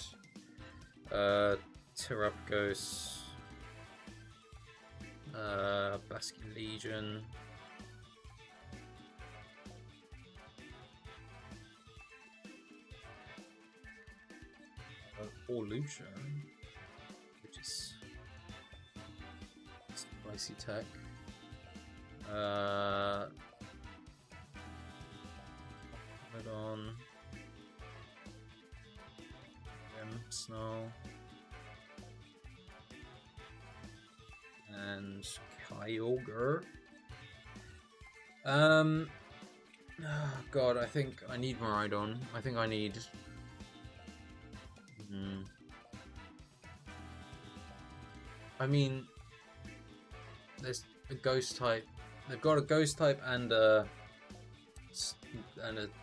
Terapagos, Baskin Legion. Or Lucia, which is spicy tech. Put on Snow and Kyogre. Oh God, I think I need Miraidon. I think I need. I mean, there's a ghost type. They've got a ghost type and a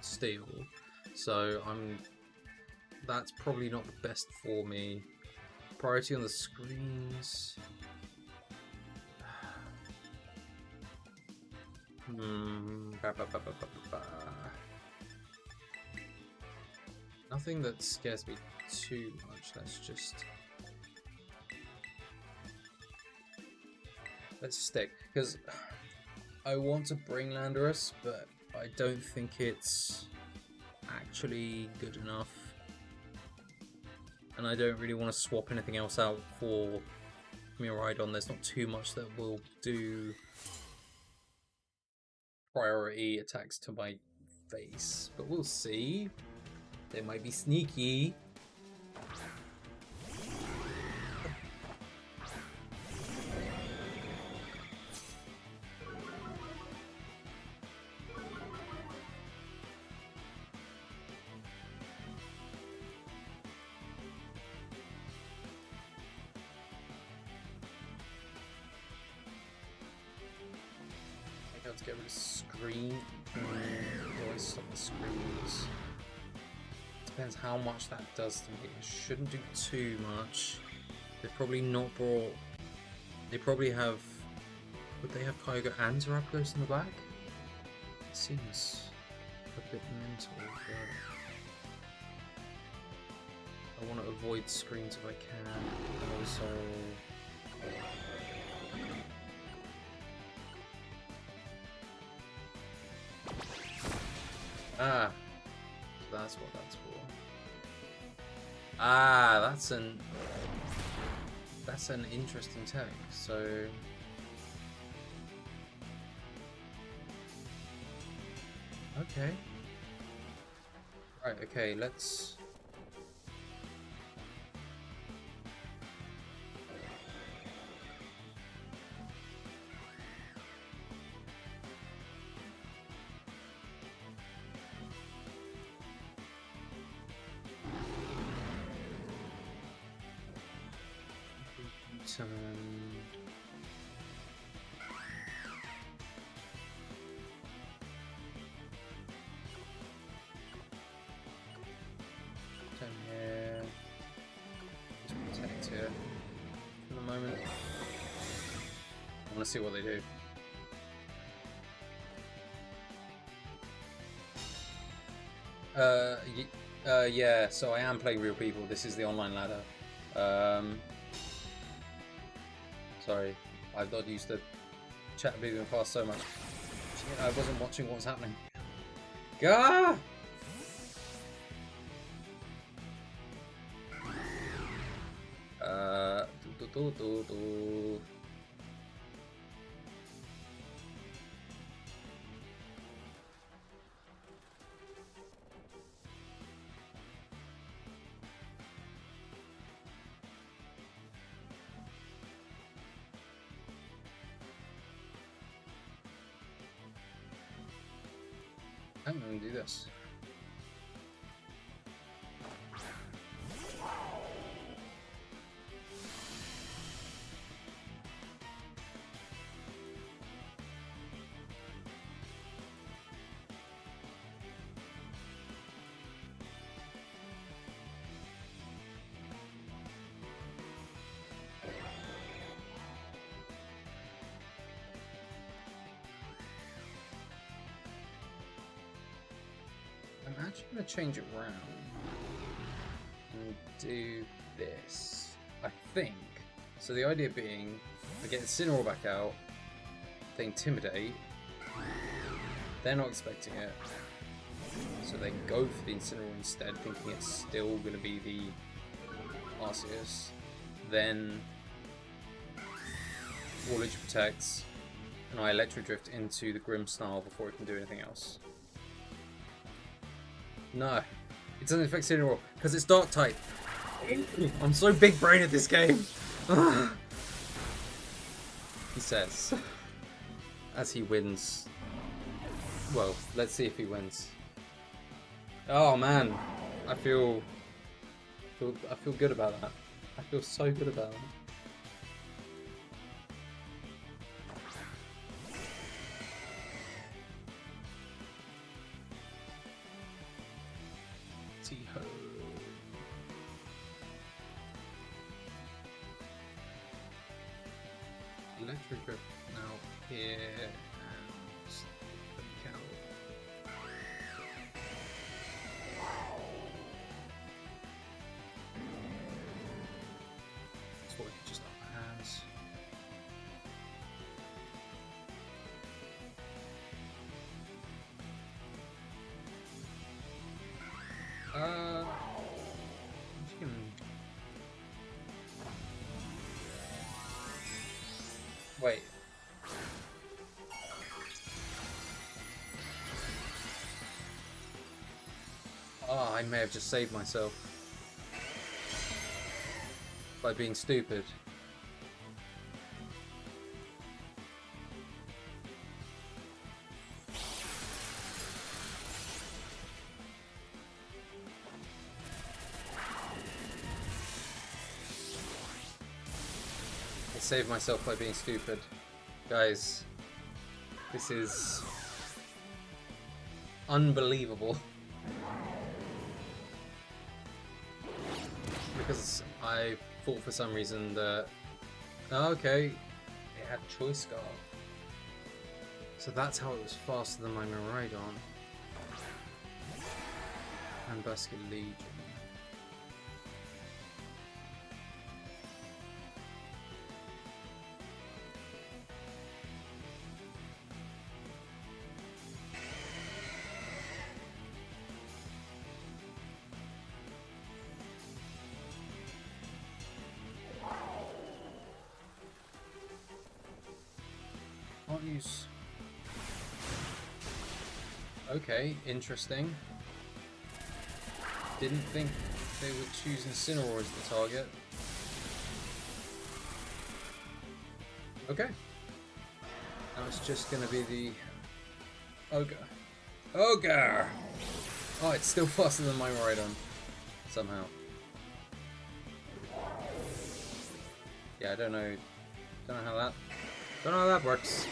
steel, so that's probably not the best for me. Priority on the screens. Nothing that scares me too much. Let's stick, because I want to bring Landorus, but I don't think it's actually good enough. and I don't really want to swap anything else out for Miraidon. There's not too much that will do priority attacks to my face, but we'll see. They might be sneaky. To get rid of screen. Always stop the screens. Depends how much that does to me. It shouldn't do too much. They've probably not brought. They probably have. Would they have Kyogre and Zapdos in the back? It seems a bit mental, but I want to avoid screens if I can. And also. Ah, so that's what that's for. Ah, that's an interesting tech. So okay, right. Okay, let's. Down here. Just protect here for the moment. I want to see what they do. Yeah, so I am playing real people. This is the online ladder. Sorry, I've not used to chat moving fast so much. I wasn't watching what was happening. Gah! Do. I'm going to do this. I'm actually going to change it around and do this, I think. So the idea being, I get Incineroar back out, they Intimidate, they're not expecting it, so they go for the Incineroar instead, thinking it's still going to be the Arceus. Then Wall Edge protects, and I Electro Drift into the Grimmsnarl before it can do anything else. No, it doesn't affect Incineroar because it's Dark type. I'm so big brain at this game. He says, as he wins. Well, let's see if he wins. Oh man, I feel good about that. I feel so good about that. T-ho. Electric Grip now here and the cow. That's what he just has. I'm just gonna Wait. Oh, I may have just saved myself by being stupid. I saved myself by being stupid. Guys, this is unbelievable. Because I thought for some reason that... Oh, okay, it had Choice Scarf. So that's how it was faster than my Miraidon. And Basket Legion. Can't use... Okay, interesting. Didn't think they would choose Incineroar as the target. Okay. Now it's just gonna be the... Ogre. Ogre! Oh, it's still faster than my Miraidon. Somehow. Yeah, I don't know how that works.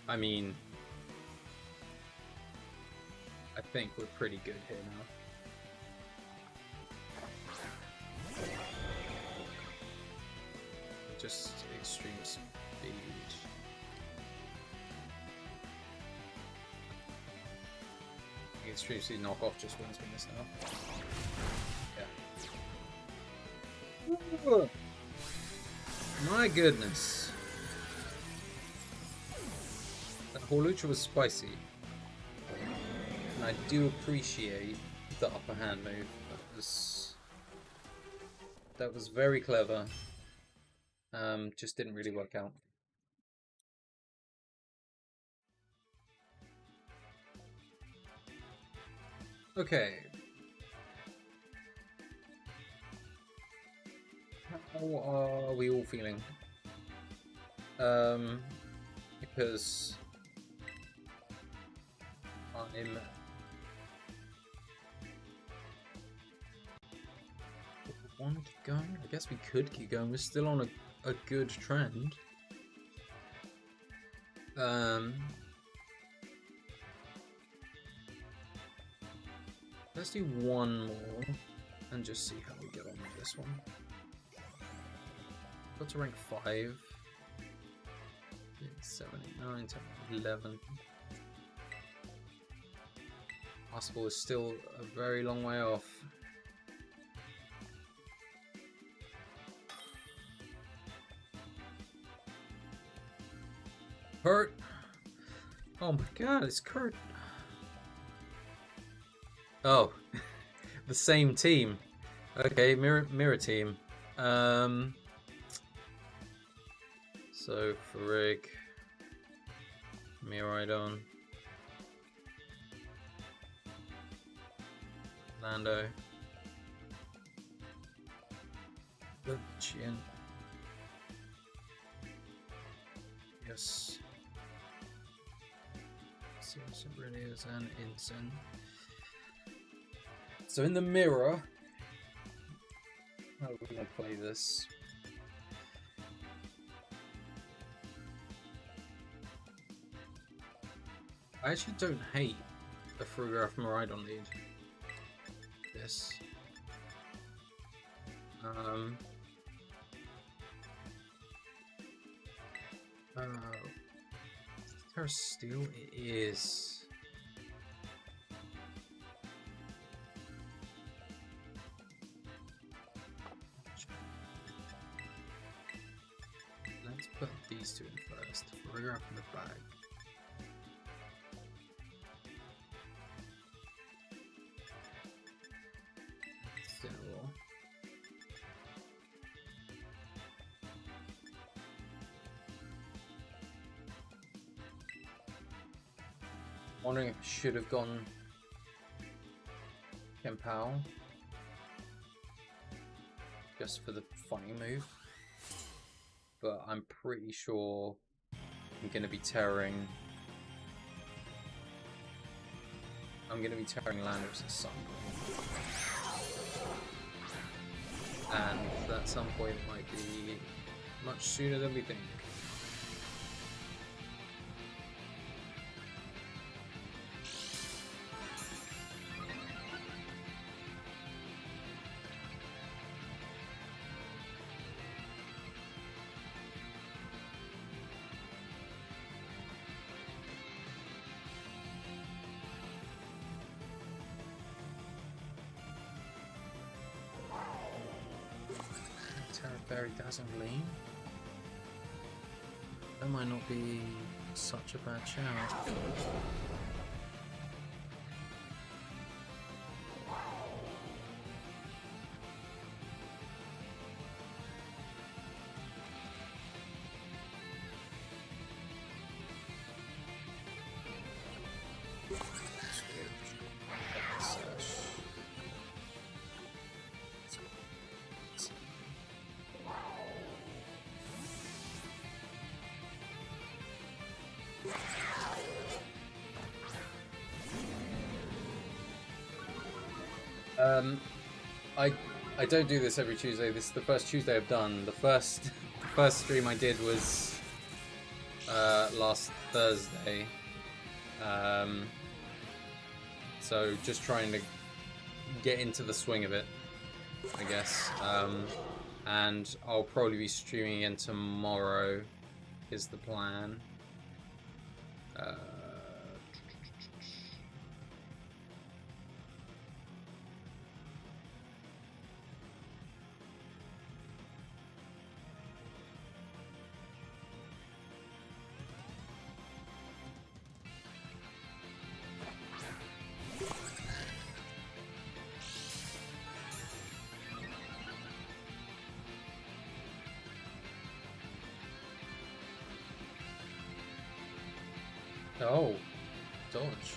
I mean, I think we're pretty good here now. Just extreme speed. Extreme speed knockoff just wins me this now. Yeah. Ooh. My goodness. That Hawlucha was spicy. And I do appreciate the upper hand move. That was very clever. Just didn't really work out. Okay. How are we all feeling? Because I'm... Want to keep going? I guess we could keep going. We're still on a good trend. Let's do one more and just see how we get on with this one. Got to rank 5. 7, 8, 9, 10, 11. Possible is still a very long way off. Kurt! Oh my god, it's Kurt! Oh, the same team. Okay, mirror team. So Farig, Miraidon, Lando, Lucian. Yes. Sabrinius and Incen. So in the mirror, how are we going to play this? I actually don't hate a Fruggraph Miraidon lead. This. Terra Steel? It is. Let's put these two in first. Fruggraph in the bag. Wondering if I should have gone Kempow just for the fighting move, but I'm pretty sure I'm going to be tearing. I'm going to be tearing Landorus at some point, and that some point might be much sooner than we think. Very dazzling. That might not be such a bad shout. I don't do this every Tuesday. This is the first Tuesday I've done. The first stream I did was last Thursday. So just trying to get into the swing of it, I guess. And I'll probably be streaming again tomorrow, is the plan. Oh, dodge.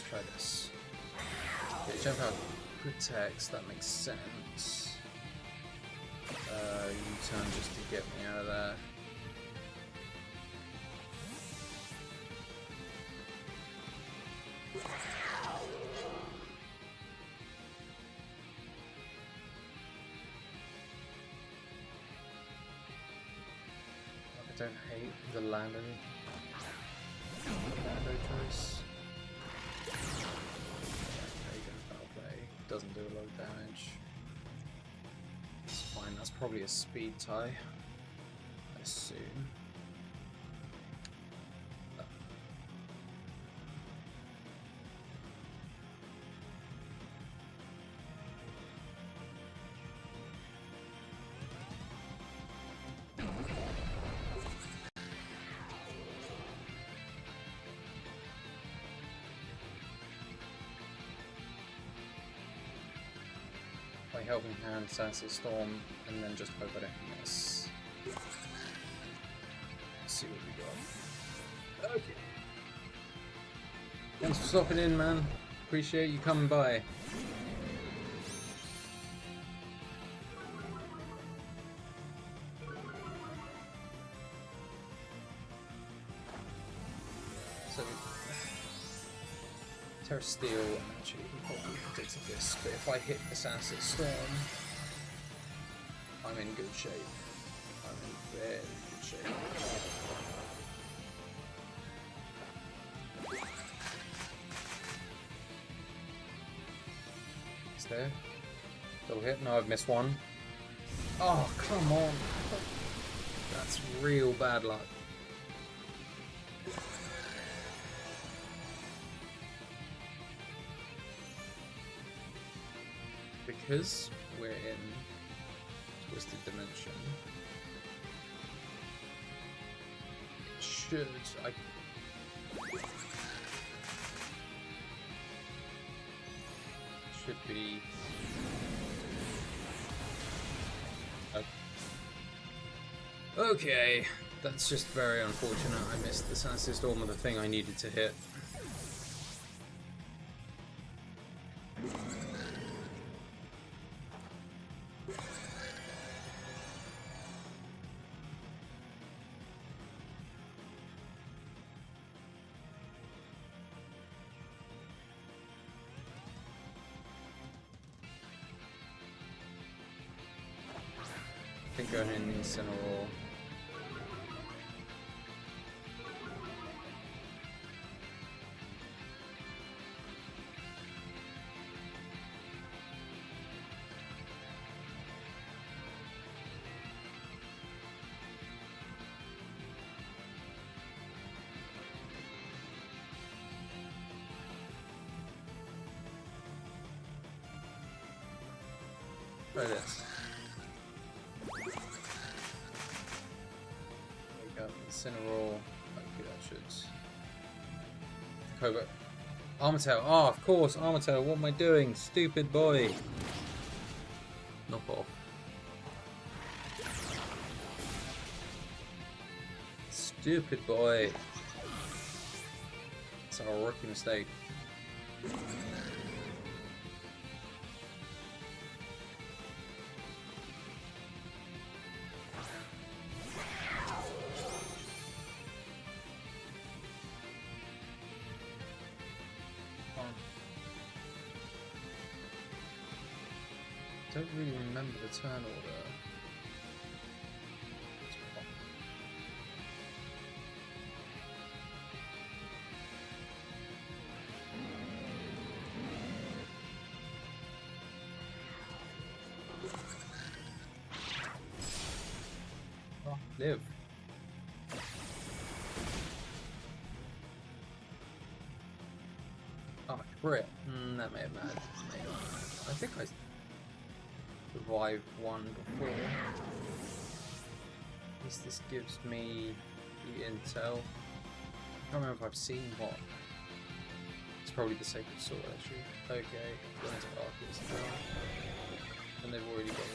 Try this. Okay, jump out, protects, that makes sense. U-turn just to get me out of there. I don't hate the Lando choice. Doesn't do a lot of damage. It's fine, that's probably a speed tie, I assume. Helping Hand, Sansa Storm, and then just hope I don't miss. Let's see what we got. Okay. Thanks for stopping in, man. Appreciate you coming by. So, Terra Steel, actually, he probably predicted this, but if I hit this Acid Storm, I'm in good shape. I'm in very good shape. almost there. Double hit. No, I've missed one. Oh, come on. That's real bad luck. Because we're in Twisted Dimension, it should... should be... Okay, that's just very unfortunate. I missed the Sanity Storm of the thing I needed to hit. I think going in Incineroar. Try this. Incineroar. Okay, that should. Cobra. Armatail. Oh, of course, Armatail. What am I doing? Stupid boy. Knock off. Stupid boy. It's our rookie mistake. I don't really remember the turn order. Oh, live. Oh, crit. That may have mattered. I think I survived one before. At least this gives me the intel. I can't remember if I've seen what. It's probably the Sacred Sword actually. Okay, going into Arceus now. And they've already got it.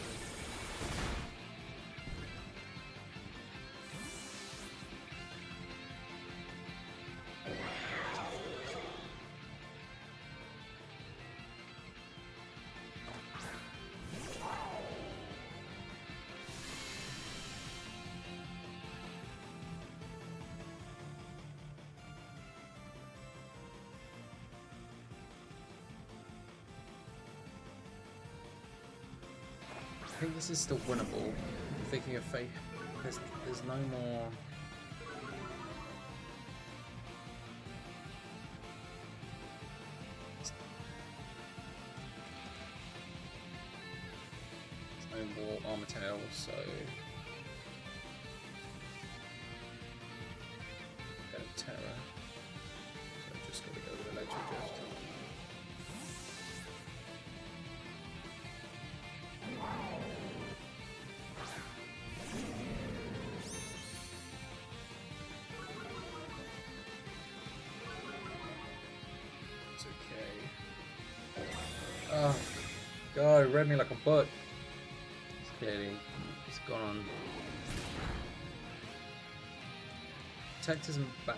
I think this is still winnable. I'm thinking of fate. There's no more. There's no more Armatail, so go Terra. So I've just got to go with Electric Drift. Oh, God, it read me like a book. It's gone on. Protect isn't bad.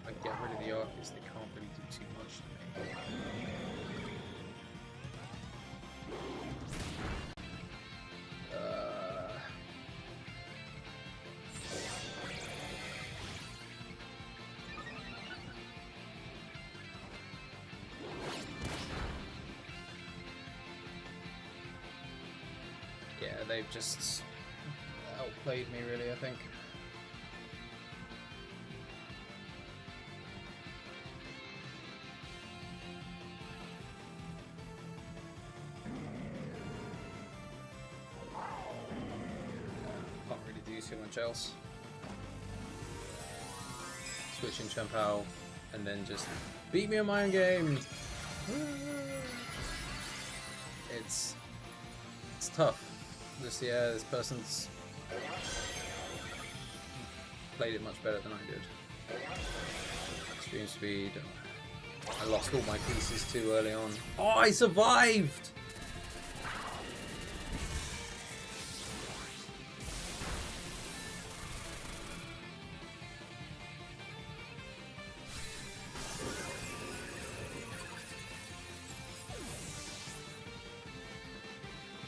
I get rid of the Arceus, they can't really do too much to me. they've just outplayed me, really, I think. Can't really do too much else. Switching Champao and then just beat me on my own game. It's tough. Just this person's played it much better than I did. Extreme speed. I lost all my pieces too early on. Oh, I survived!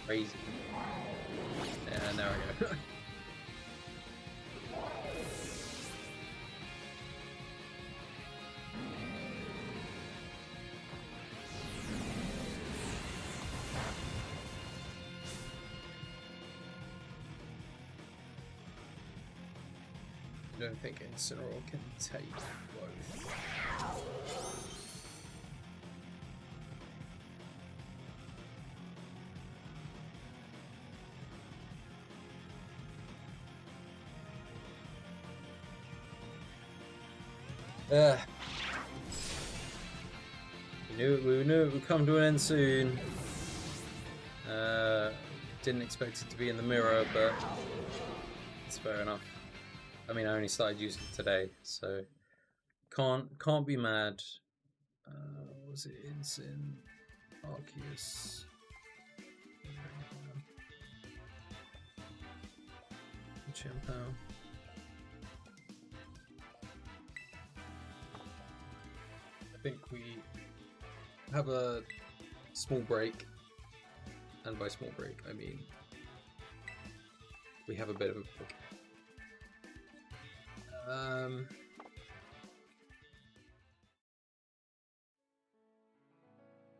Crazy. Yeah, there we go. I don't think Incineroar can take both. We knew it would come to an end soon. Didn't expect it to be in the mirror, but it's fair enough. I mean, I only started using it today, so can't be mad. Was it Incin Arceus? Champao. I think we have a small break, and by small break I mean we have a bit of a break.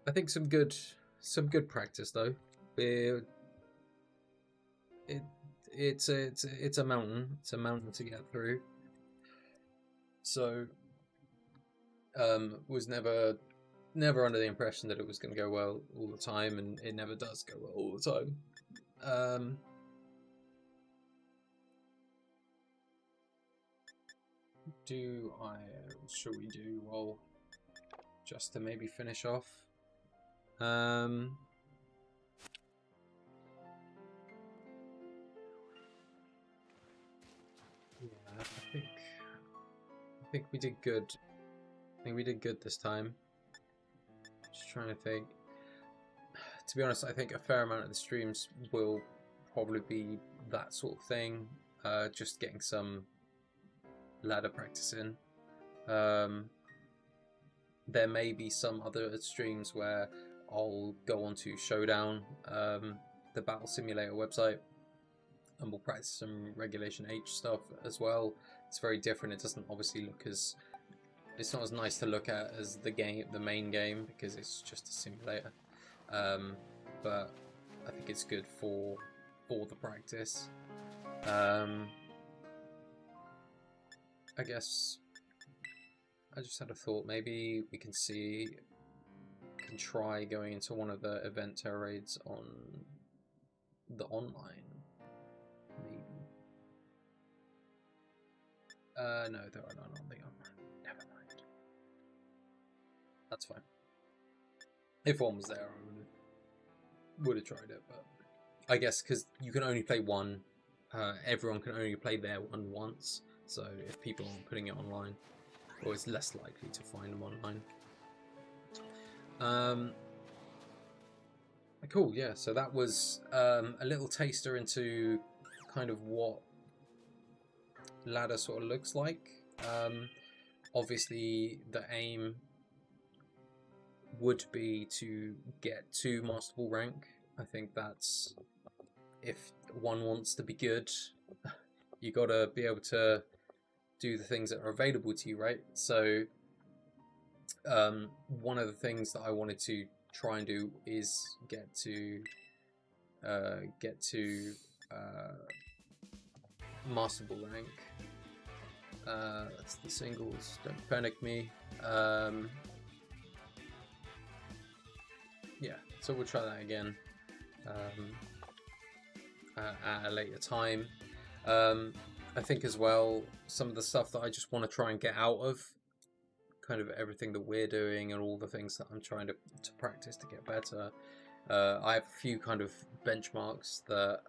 I think some good practice though. It's a mountain. It's a mountain to get through. So was never under the impression that it was going to go well all the time, and it never does go well all the time. Should we do, well, just to maybe finish off? Yeah, I think we did good. I think we did good this time. Just trying to think. To be honest, I think a fair amount of the streams will probably be that sort of thing. Just getting some ladder practice in. There may be some other streams where I'll go onto Showdown, the Battle Simulator website, and we'll practice some Regulation H stuff as well. It's very different. It doesn't obviously look as... It's not as nice to look at as the main game, because it's just a simulator. But I think it's good for the practice. I guess I just had a thought. Maybe we can try going into one of the event terror raids on the online. Maybe. No, there are none on the online. Never mind. That's fine. If one was there, I would have tried it, but I guess because you can only play one, everyone can only play their one once. So if people aren't putting it online, or it's less likely to find them online. Cool, yeah, so that was a little taster into kind of what ladder sort of looks like. Obviously the aim would be to get to Master Ball rank. I think that's, if one wants to be good, you gotta be able to do the things that are available to you, right? So one of the things that I wanted to try and do is get to get to masterable rank. That's the singles. Don't panic me. Yeah, so we'll try that again at a later time. I think as well, some of the stuff that I just want to try and get out of, kind of everything that we're doing and all the things that I'm trying to practice to get better. I have a few kind of benchmarks that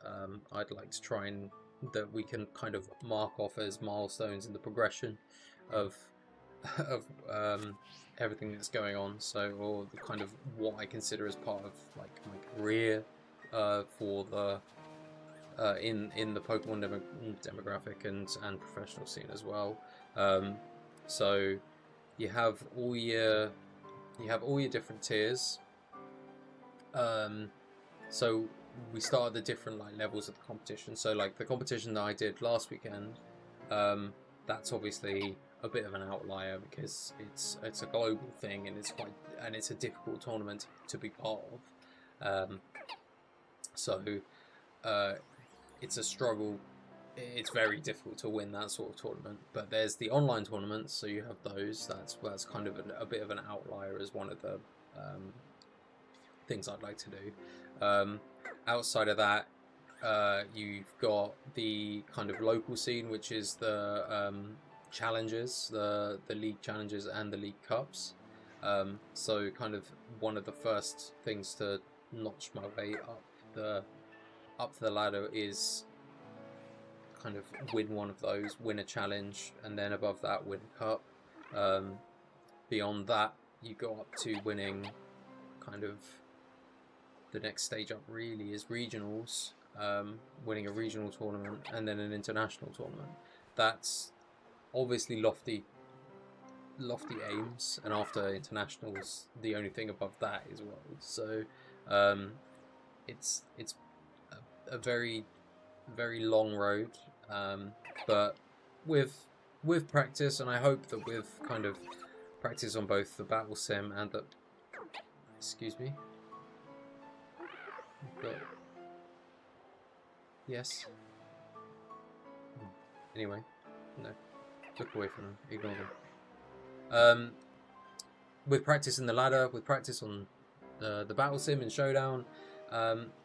I'd like to try and that we can kind of mark off as milestones in the progression of everything that's going on. So, or the kind of what I consider as part of like my career for the in the Pokemon demographic and professional scene as well. So you have all your different tiers. So we started the different like levels of the competition. So like the competition that I did last weekend, that's obviously a bit of an outlier because it's a global thing and it's a difficult tournament to be part of. So it's a struggle. It's very difficult to win that sort of tournament. But there's the online tournaments, so you have those. That's kind of a bit of an outlier as one of the things I'd like to do. Outside of that, you've got the kind of local scene, which is the challenges, the league challenges and the league cups. So kind of one of the first things to notch my way up the ladder is kind of win one of those, win a challenge, and then above that win a cup. Beyond that, you go up to winning kind of the next stage up really is regionals, winning a regional tournament and then an international tournament. That's obviously lofty aims, and after internationals the only thing above that is world. So it's a very long road, but with practice, and I hope that with kind of practice on both the battle sim and the yes. Anyway, no, look away from them, ignore them. With practice in the ladder, with practice on the battle sim and showdown,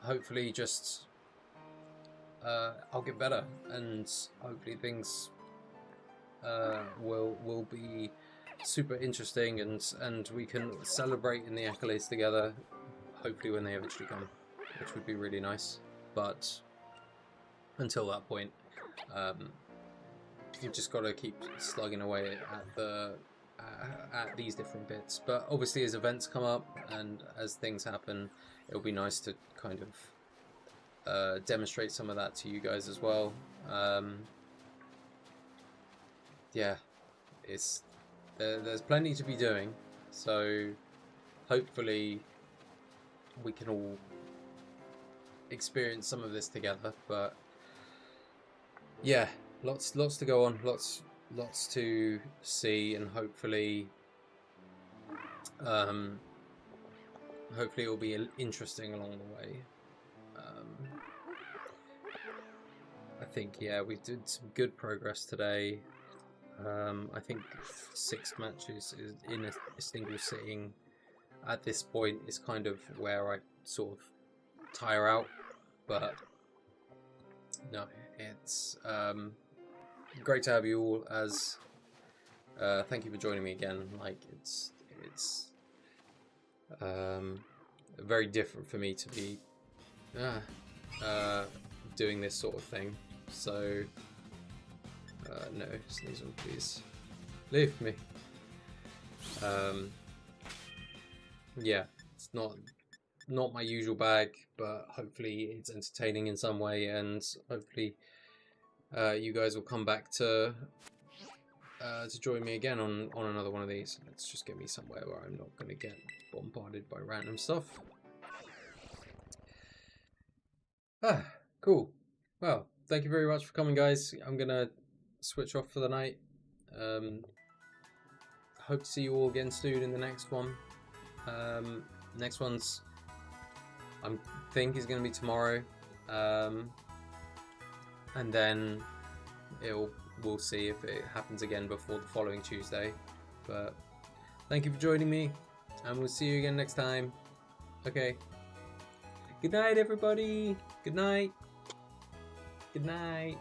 hopefully just I'll get better, and hopefully things will be super interesting, and we can celebrate in the accolades together, hopefully when they eventually come, which would be really nice. But until that point, you've just got to keep slugging away at these different bits. But obviously as events come up and as things happen, it'll be nice to kind of demonstrate some of that to you guys as well. Yeah, there's plenty to be doing, so hopefully we can all experience some of this together. But yeah, lots to go on, lots to see, and hopefully it'll be interesting along the way. I think, yeah, we did some good progress today. I think 6 matches is in a single sitting at this point is kind of where I sort of tire out, but no, it's great to have you all. As thank you for joining me again. Like it's very different for me to be doing this sort of thing. So no, Sneasel, please leave me. Yeah, it's not my usual bag, but hopefully it's entertaining in some way, and hopefully you guys will come back to join me again on another one of these. Let's just get me somewhere where I'm not going to get bombarded by random stuff. Cool. Well, thank you very much for coming, guys. I'm gonna switch off for the night. Hope to see you all again soon in the next one. Next one's I think is going to be tomorrow, and then we'll see if it happens again before the following Tuesday. But thank you for joining me, and we'll see you again next time. Okay. Good night, everybody. Good night. Good night.